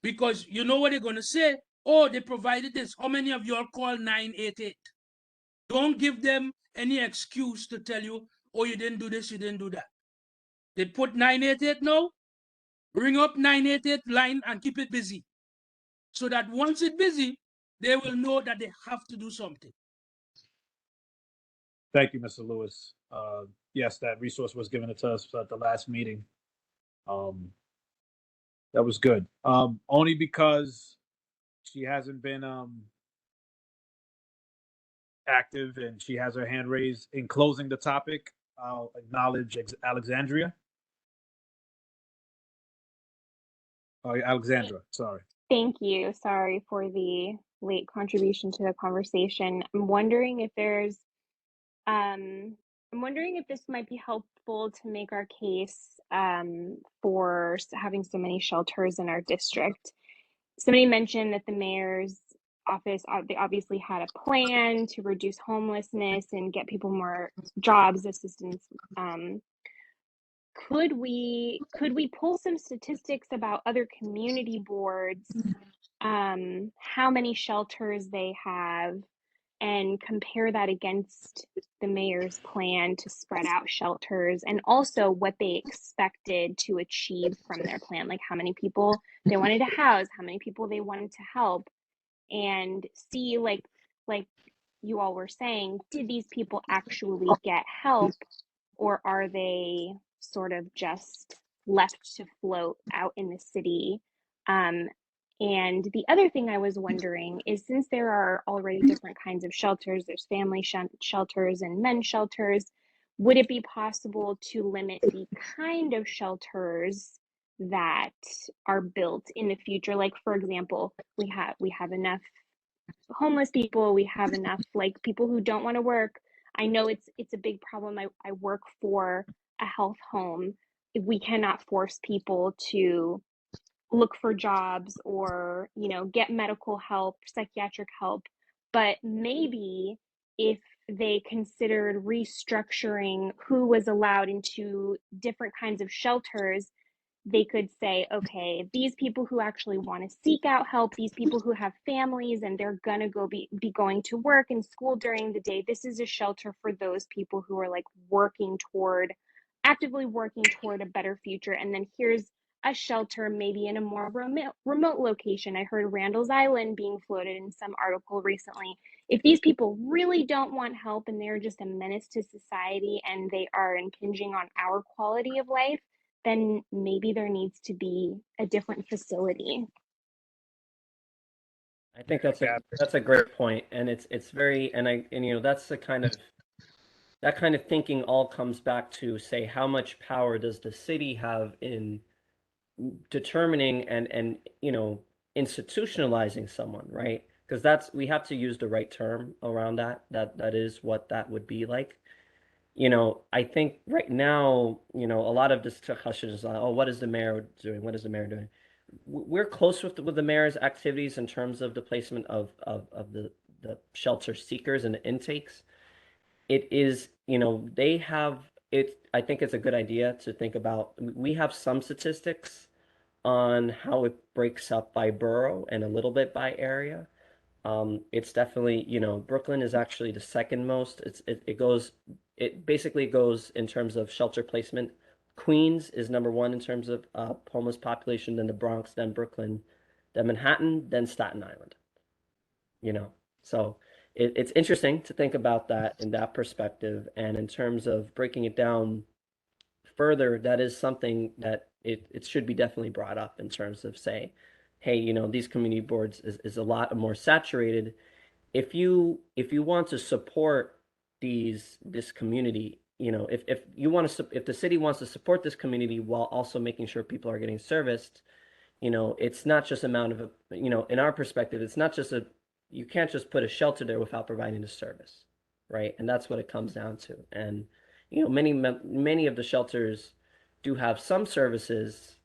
because you know what they're going to say? Oh, they provided this. How many of you all call 988? Don't give them any excuse to tell you, oh, you didn't do this, you didn't do that. They put 988 now, ring up 988 line and keep it busy. So that once it's busy, they will know that they have to do something. Thank you, Mr. Lewis. Yes, that resource was given to us at the last meeting. That was good. Only because she hasn't been active and she has her hand raised. In closing the topic, I'll acknowledge Alexandria. Oh, Alexandra, sorry. Thank you. Sorry for the late contribution to the conversation. I'm wondering if this might be helpful to make our case for having so many shelters in our district. Somebody mentioned that the mayor's office, they obviously had a plan to reduce homelessness and get people more jobs, assistance. Could we pull some statistics about other community boards, how many shelters they have, and compare that against the mayor's plan to spread out shelters, and also what they expected to achieve from their plan, like how many people they wanted to house, how many people they wanted to help, and see, like you all were saying, did these people actually get help, or are they sort of just left to float out in the city? And the other thing I was wondering is, since there are already different kinds of shelters, there's family shelters and men's shelters, would it be possible to limit the kind of shelters that are built in the future? Like, for example, we have enough homeless people, we have enough like people who don't want to work. I know it's a big problem. I work for a health home. We cannot force people to look for jobs or, get medical help, psychiatric help. But maybe if they considered restructuring who was allowed into different kinds of shelters, they could say, okay, these people who actually want to seek out help, these people who have families and they're gonna be going to work and school during the day, this is a shelter for those people who are like actively working toward a better future. And then here's a shelter maybe in a more remote location. I heard Randall's Island being floated in some article recently. If these people really don't want help and they're just a menace to society and they are impinging on our quality of life, then maybe there needs to be a different facility. I think that's a great point, and it's very, and that's the kind of thinking all comes back to, say, how much power does the city have in determining and institutionalizing someone, right? Because we have to use the right term around that is what that would be like. I think right now, a lot of discussion is like, oh, what is the mayor doing? What is the mayor doing? We're close with the mayor's activities in terms of the placement of the shelter seekers and the intakes. It is, they have it. I think it's a good idea to think about. We have some statistics on how it breaks up by borough and a little bit by area. It's definitely, Brooklyn is actually the second most. It basically goes in terms of shelter placement. Queens is number one in terms of homeless population, then the Bronx, then Brooklyn, then Manhattan, then Staten Island. So it's interesting to think about that in that perspective. And in terms of breaking it down further, that is something that it should be definitely brought up in terms of, say, hey, these community boards is a lot more saturated. If you want to support this community, if the city wants to support this community while also making sure people are getting serviced, it's not just amount of in our perspective, it's not just you can't just put a shelter there without providing the service, right? And that's what it comes down to. And many of the shelters do have some services,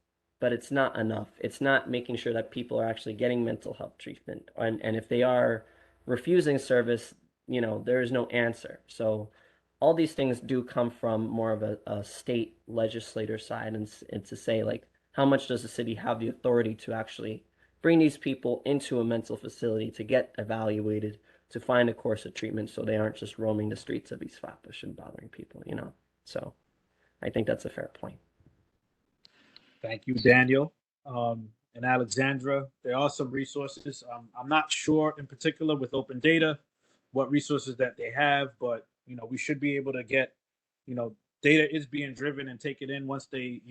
but it's not enough. It's not making sure that people are actually getting mental health treatment. And if they are refusing service, there is no answer. So all these things do come from more of a state legislator side, and to say, like, how much does the city have the authority to actually bring these people into a mental facility to get evaluated, to find a course of treatment so they aren't just roaming the streets of East Flatbush and bothering people, you know? So I think that's a fair point. Thank you, Daniel. And Alexandra, there are some resources. I'm not sure in particular with open data what resources that they have, but we should be able to get, data is being driven and taken in once they,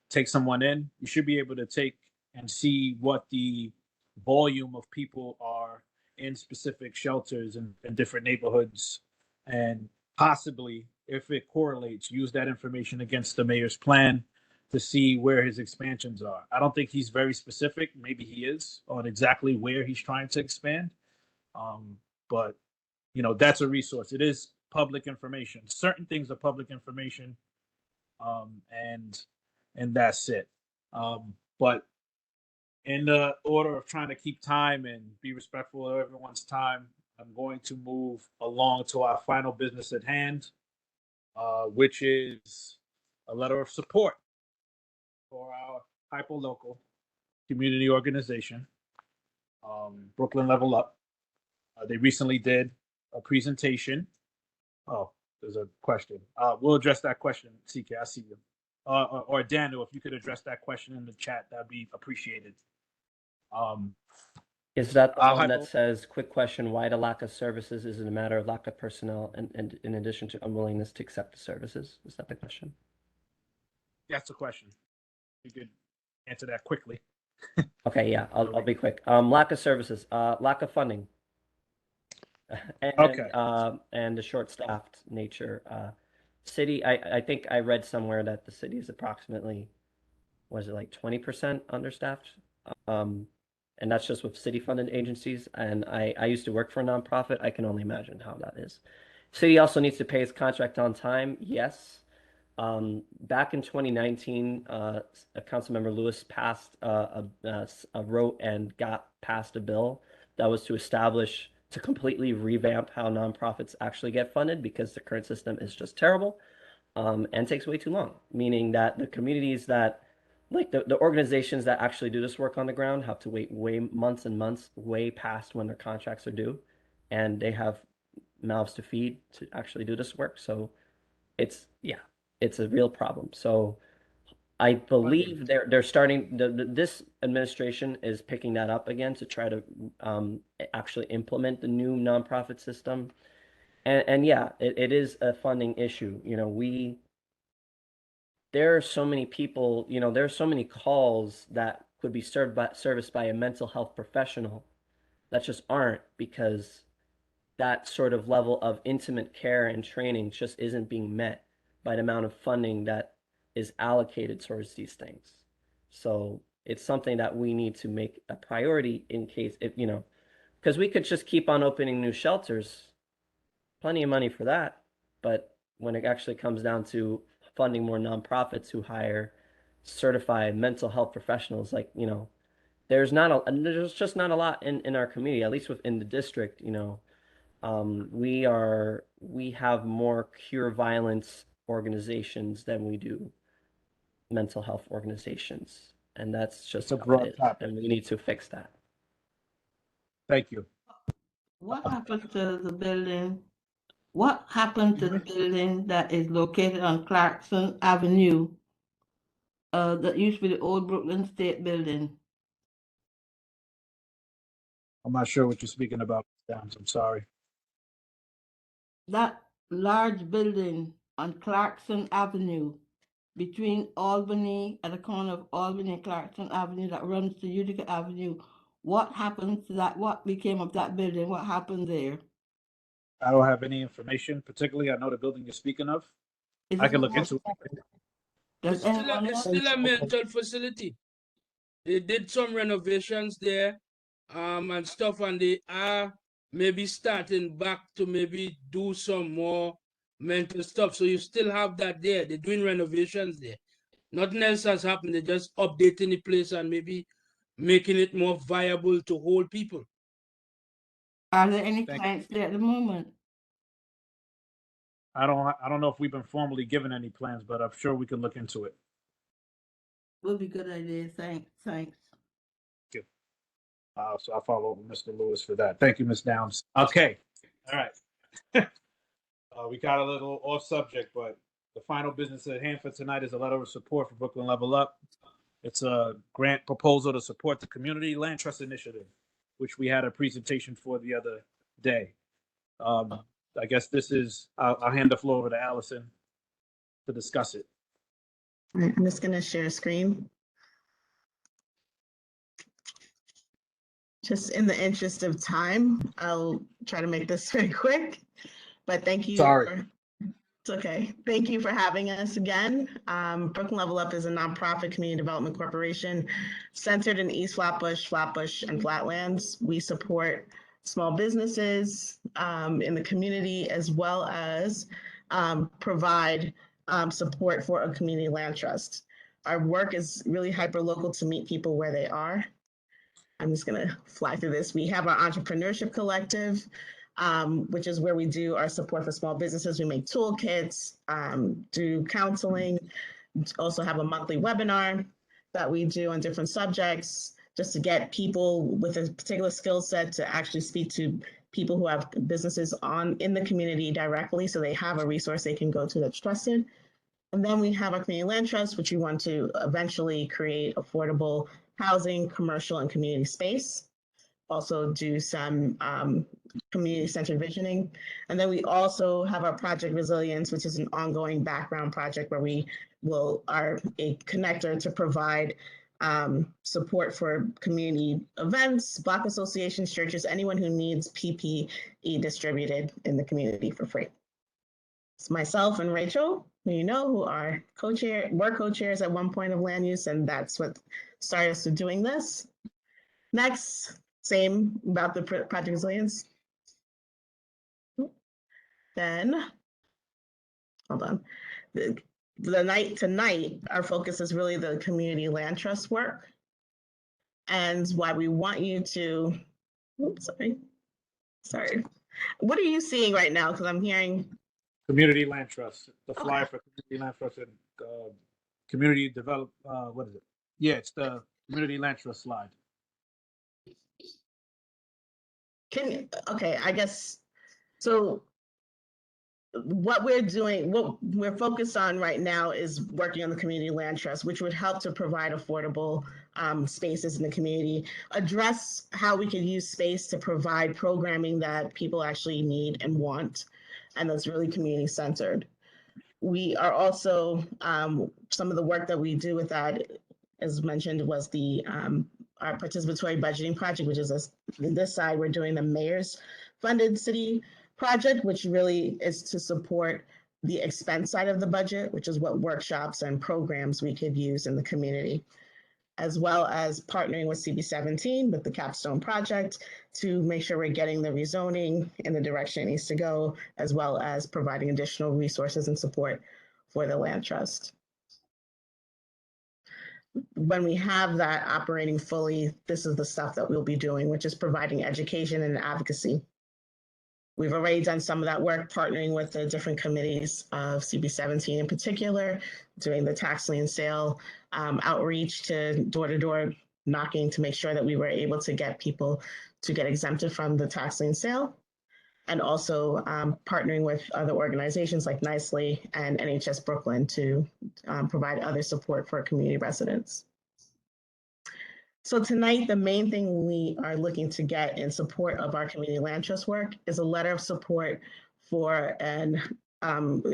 take someone in. You should be able to take and see what the volume of people are in specific shelters in different neighborhoods, and possibly, if it correlates, use that information against the mayor's plan to see where his expansions are. I don't think he's very specific. Maybe he is on exactly where he's trying to expand. But that's a resource. It is public information. Certain things are public information, and that's it. But in the order of trying to keep time and be respectful of everyone's time, I'm going to move along to our final business at hand, which is a letter of support for our hyper-local community organization, Brooklyn Level Up. They recently did a presentation. Oh, there's a question. We'll address that question, CK. I see you. Or Daniel, if you could address that question in the chat, that'd be appreciated. Is that the one that says, quick question, why the lack of services? Is it a matter of lack of personnel and in addition to unwillingness to accept the services? Is that the question? That's the question. You could answer that quickly. Okay, yeah, I'll be quick. Lack of services, lack of funding. And, Okay. And the short-staffed nature. City, I think I read somewhere that the city is approximately, was it like 20% understaffed? And that's just with city-funded agencies. And I used to work for a nonprofit. I can only imagine how that is. City also needs to pay its contract on time. Yes. Back in 2019, Councilmember Lewis passed wrote and got passed a bill that was to completely revamp how nonprofits actually get funded, because the current system is just terrible, and takes way too long. Meaning that the communities that, like the organizations that actually do this work on the ground, have to wait months and months, way past when their contracts are due, and they have mouths to feed to actually do this work. So it's a real problem. So I believe they're starting, this administration is picking that up again to try to actually implement the new nonprofit system. And yeah, it is a funding issue. There are so many people, there are so many calls that could be serviced by a mental health professional that just aren't, because that sort of level of intimate care and training just isn't being met by the amount of funding that is allocated towards these things. So it's something that we need to make a priority in case, because we could just keep on opening new shelters, plenty of money for that. But when it actually comes down to funding more nonprofits who hire certified mental health professionals, there's just not a lot in our community, at least within the district. We have more cure violence organizations than we do mental health organizations, and that's just a how broad it is, topic. and we need to fix that. Thank you. What happened to the building? What happened to the building that is located on Clarkson Avenue? That used to be the old Brooklyn State Building. I'm not sure what you're speaking about, Dams. I'm sorry. That large building on Clarkson Avenue between Albany, at the corner of Albany and Clarkson Avenue, that runs to Utica Avenue. What happened to that? What became of that building? What happened there? I don't have any information, particularly. I know the building you're speaking of. I can look into it. It's still a mental facility. They did some renovations there, and stuff, and they are maybe starting back to maybe do some more mental stuff. So you still have that there. They're doing renovations there. Nothing else has happened. They're just updating the place and maybe making it more viable to hold people. Are there any clients there at the moment? I don't know if we've been formally given any plans, but I'm sure we can look into it. Would be a good idea. Thanks. Thank you. So I'll follow up with Mr. Lewis for that. Thank you, Ms. Downs. Okay, all right. We got a little off subject, but the final business at hand for tonight is a letter of support for Brooklyn Level Up. It's a grant proposal to support the Community Land Trust Initiative, which we had a presentation for the other day. I guess this is, I'll hand the floor over to Allison to discuss it. All right, I'm just going to share a screen. Just in the interest of time, I'll try to make this very quick, but thank you. Sorry. It's okay. Thank you for having us again. Brooklyn Level Up is a nonprofit community development corporation centered in East Flatbush, and Flatlands. We support small businesses in the community, as well as provide support for a community land trust. Our work is really hyper-local to meet people where they are. I'm just gonna fly through this. We have our entrepreneurship collective, which is where we do our support for small businesses. We make toolkits, do counseling, also have a monthly webinar that we do on different subjects, just to get people with a particular skill set to actually speak to people who have businesses in the community directly, so they have a resource they can go to that's trusted. And then we have our community land trust, which we want to eventually create affordable housing, commercial, and community space. Also do some community-centered visioning. And then we also have our Project Resilience, which is an ongoing background project where we are a connector to provide support for community events, Block associations, churches, anyone who needs PPE distributed in the community for free. It's myself and Rachel, who you know, who are were co-chairs at one point of land use, and that's what started us to doing this. Next, same about the Project Resilience. Then, hold on. Tonight, our focus is really the community land trust work, and why we want you to, oops, sorry. What are you seeing right now? Because I'm hearing. Community Land Trust, the flyer for Community Land Trust and community develop, what is it? Yeah, it's the Community Land Trust slide. Okay, I guess, so what we're doing, what we're focused on right now is working on the Community Land Trust, which would help to provide affordable spaces in the community, address how we could use space to provide programming that people actually need and want, and that's really community centered. We are also, some of the work that we do with that, as mentioned, was our participatory budgeting project, which is this side, we're doing the mayor's funded city project, which really is to support the expense side of the budget, which is what workshops and programs we could use in the community, as well as partnering with CB17 with the Capstone project to make sure we're getting the rezoning in the direction it needs to go, as well as providing additional resources and support for the land trust. When we have that operating fully, this is the stuff that we'll be doing, which is providing education and advocacy. We've already done some of that work, partnering with the different committees of CB17 in particular, doing the tax lien sale outreach to door-to-door knocking to make sure that we were able to get people to get exempted from the tax lien sale, and also partnering with other organizations like Nicely and NHS Brooklyn to provide other support for community residents. So tonight, the main thing we are looking to get in support of our community land trust work is a letter of support for a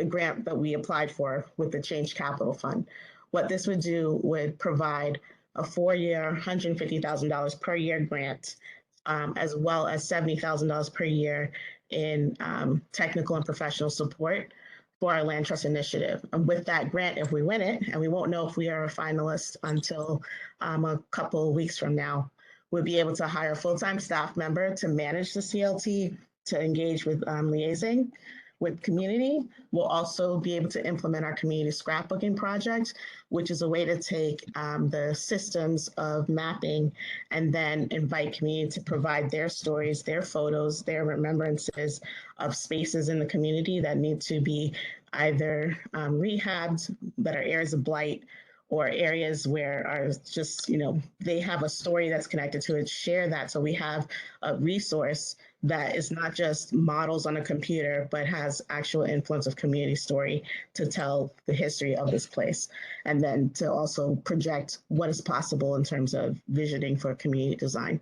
grant that we applied for with the Change Capital Fund. What this would do would provide a 4-year, $150,000 per year grant, as well as $70,000 per year in technical and professional support for our land trust initiative. And with that grant, if we win it, and we won't know if we are a finalist until a couple of weeks from now, we'll be able to hire a full-time staff member to manage the CLT, to engage with liaising with community. We'll also be able to implement our community scrapbooking project, which is a way to take the systems of mapping and then invite community to provide their stories, their photos, their remembrances of spaces in the community that need to be either rehabbed, that are areas of blight, or areas where are just, they have a story that's connected to it, share that. So we have a resource that is not just models on a computer, but has actual influence of community story to tell the history of this place. And then to also project what is possible in terms of visioning for community design.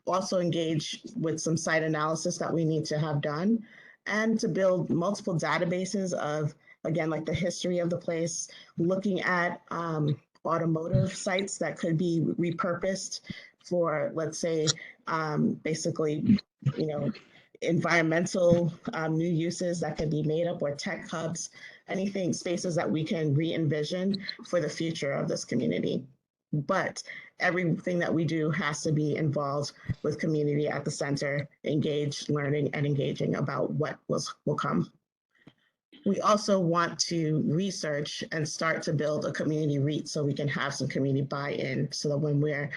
Also engage with some site analysis that we need to have done, and to build multiple databases of, again, like the history of the place, looking at automotive sites that could be repurposed for, let's say, basically, environmental new uses that could be made up, or tech hubs, anything, spaces that we can re-envision for the future of this community. But everything that we do has to be involved with community at the center, engaged, learning, and engaging about what will come. We also want to research and start to build a community REIT so we can have some community buy-in, so that when we're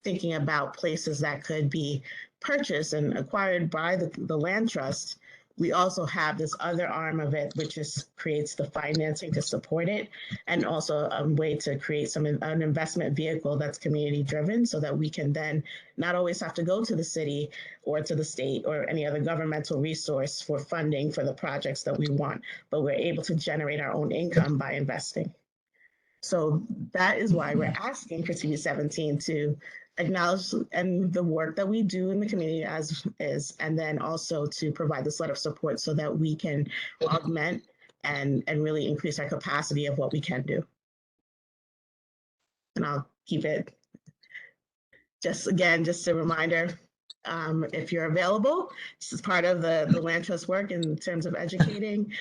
thinking about places that could be purchased and acquired by the land trust, we also have this other arm of it, which creates the financing to support it, and also a way to create an investment vehicle that's community driven, so that we can then not always have to go to the city or to the state or any other governmental resource for funding for the projects that we want, but we're able to generate our own income by investing. So that is why we're asking for CB17 to acknowledge and the work that we do in the community as is, and then also to provide this letter of support so that we can augment and really increase our capacity of what we can do. And I'll keep it just a reminder, if you're available, this is part of the land trust work in terms of educating.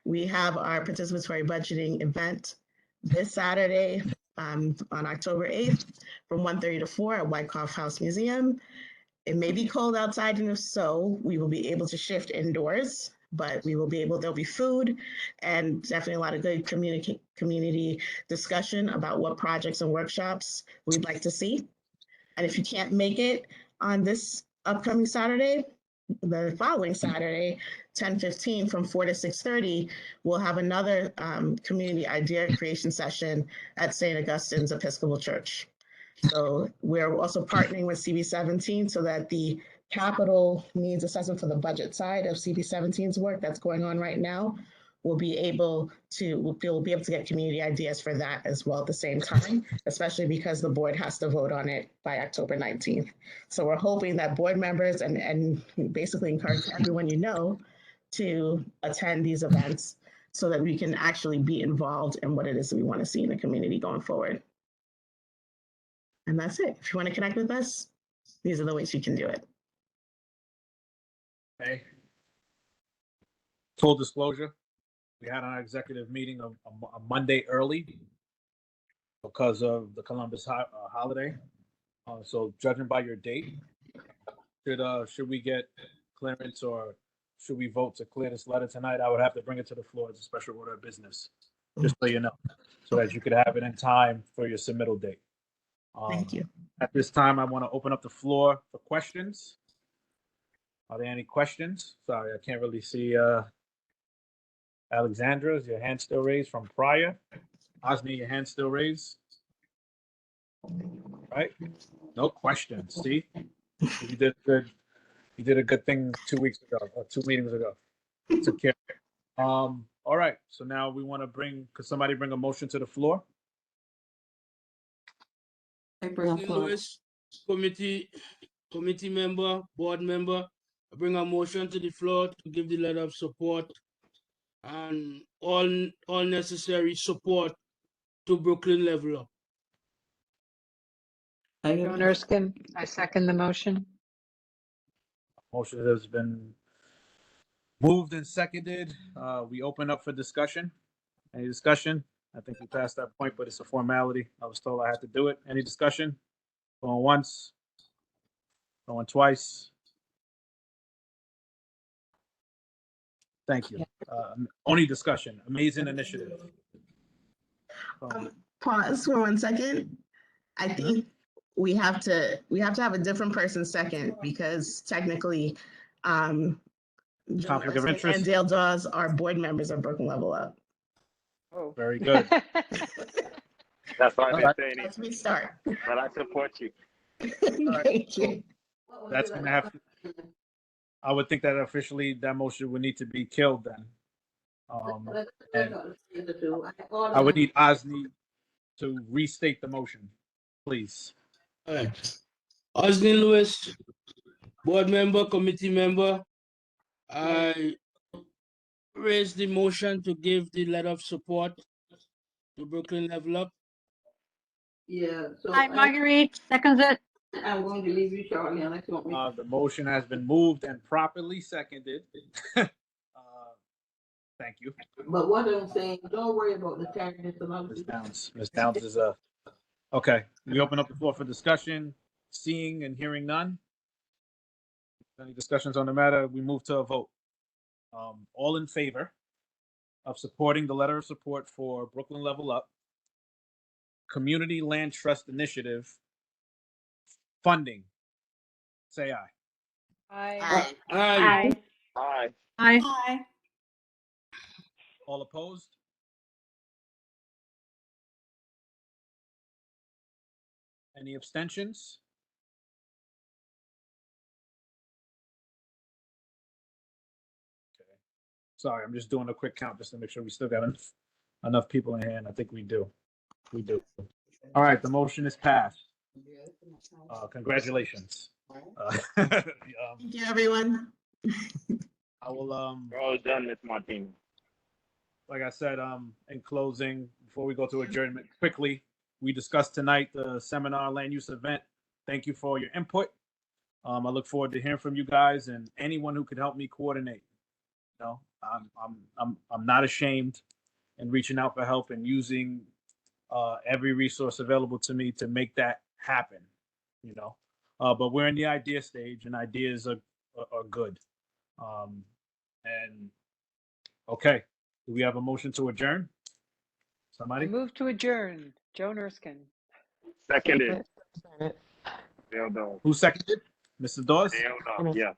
We have our participatory budgeting event this Saturday, on October 8th from 1:30 to 4 at Wyckoff House Museum. It may be cold outside, and if so, we will be able to shift indoors, but there'll be food and definitely a lot of good community discussion about what projects and workshops we'd like to see. And if you can't make it on this upcoming Saturday, the following Saturday, 10:15 from 4 to 6:30, we'll have another community idea creation session at St. Augustine's Episcopal Church. So we're also partnering with CB17 so that the capital needs assessment for the budget side of CB17's work that's going on right now, we'll be able to get community ideas for that as well at the same time, especially because the board has to vote on it by October 19th. So we're hoping that board members and basically encourage everyone to attend these events so that we can actually be involved in what it is that we want to see in the community going forward. And that's it. If you want to connect with us, these are the ways you can do it. Okay. Full disclosure, we had our executive meeting a Monday early because of the Columbus holiday. So judging by your date, should we get clearance, or should we vote to clear this letter tonight? I would have to bring it to the floor as a special order of business, just so you know, so that you could have it in time for your submittal date. Thank you. At this time, I want to open up the floor for questions. Are there any questions? Sorry, I can't really see. Alexandra, is your hand still raised from prior? Osni, your hand still raised? Right? No questions. See, you did good. You did a good thing 2 weeks ago, or 2 meetings ago. Took care. All right. So now we want to could somebody bring a motion to the floor? Lewis, committee member, board member, I bring a motion to the floor to give the letter of support and all necessary support to Brooklyn Level Up. Joan Erskine, I second the motion. Motion has been moved and seconded. We open up for discussion. Any discussion? I think we passed that point, but it's a formality. I was told I had to do it. Any discussion? Going once? Going twice? Thank you. Only discussion. Amazing initiative. Pause for 1 second. I think we have to have a different person second, because technically, conflict of interest, and Dale Dawes are board members of Brooklyn Level Up. Oh, very good. That's why All I've right. been saying Let's it. restart. But I support you. All right. Thank So you. that's gonna have to, I would think that officially that motion would need to be killed then. And I would need Osni to restate the motion, please. All right. Osni Lewis, board member, committee member, I raise the motion to give the letter of support to Brooklyn Level Up. Yeah, so Hi, Marguerite, seconds it. I'm going to leave you shortly unless you want me. The motion has been moved and properly seconded. Thank you. But what I'm saying, don't worry about the tardiness of other Ms. people. Downs. Ms. Downs is okay. We open up the floor for discussion. Seeing and hearing none. Any discussions on the matter? We move to a vote. All in favor of supporting the letter of support for Brooklyn Level Up Community Land Trust Initiative funding, say aye. Aye. Aye. Aye. Aye. Aye. All opposed? Any abstentions? Okay. Sorry, I'm just doing a quick count just to make sure we still got enough people in hand. I think we do. We do. All right, the motion is passed. Congratulations. Thank you, everyone. I will Well done, Ms. Martinez. like I said, in closing, before we go to adjournment, quickly, we discussed tonight the seminar land use event. Thank you for your input. I look forward to hearing from you guys and anyone who could help me coordinate. You know, I'm not ashamed in reaching out for help and using every resource available to me to make that happen. You know, but we're in the idea stage, and ideas are good. And okay, do we have a motion to adjourn? I Somebody? move to adjourn. Joan Erskine. Seconded. Dale Dawes. Who seconded? Mr. Dawes? Dale Dawes, yeah.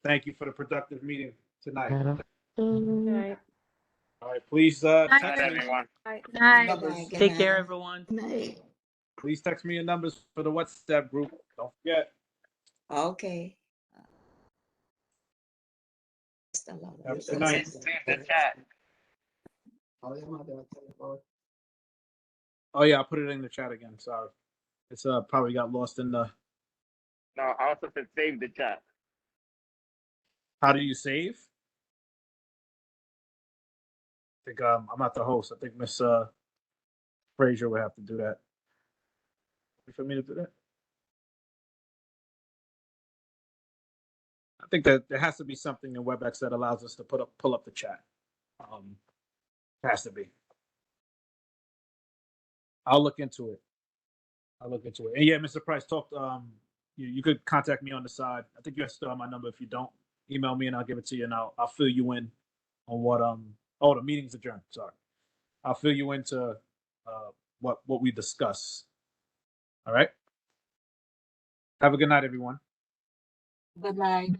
Thank you for the productive meeting tonight. Night. All right, please Good text night, me. everyone. Night. Take care, everyone. Night. Please text me your numbers for the WhatsApp group. Don't forget. Okay. Have a good night. Save the chat. Oh yeah, I'll put it in the chat again. Sorry, it's probably got lost in the. No, I also said save the chat. How do you save? I think I'm not the host. I think Miss Frazier would have to do that. For me to do that, I think that there has to be something in WebEx that allows us to pull up the chat. It has to be. I'll look into it. And yeah, Mr. Price, you could contact me on the side. I think you still have my number. If you don't, email me and I'll give it to you, and I'll fill you in on what the meeting's adjourned. Sorry. I'll fill you into what we discuss. All right. Have a good night, everyone. Good night.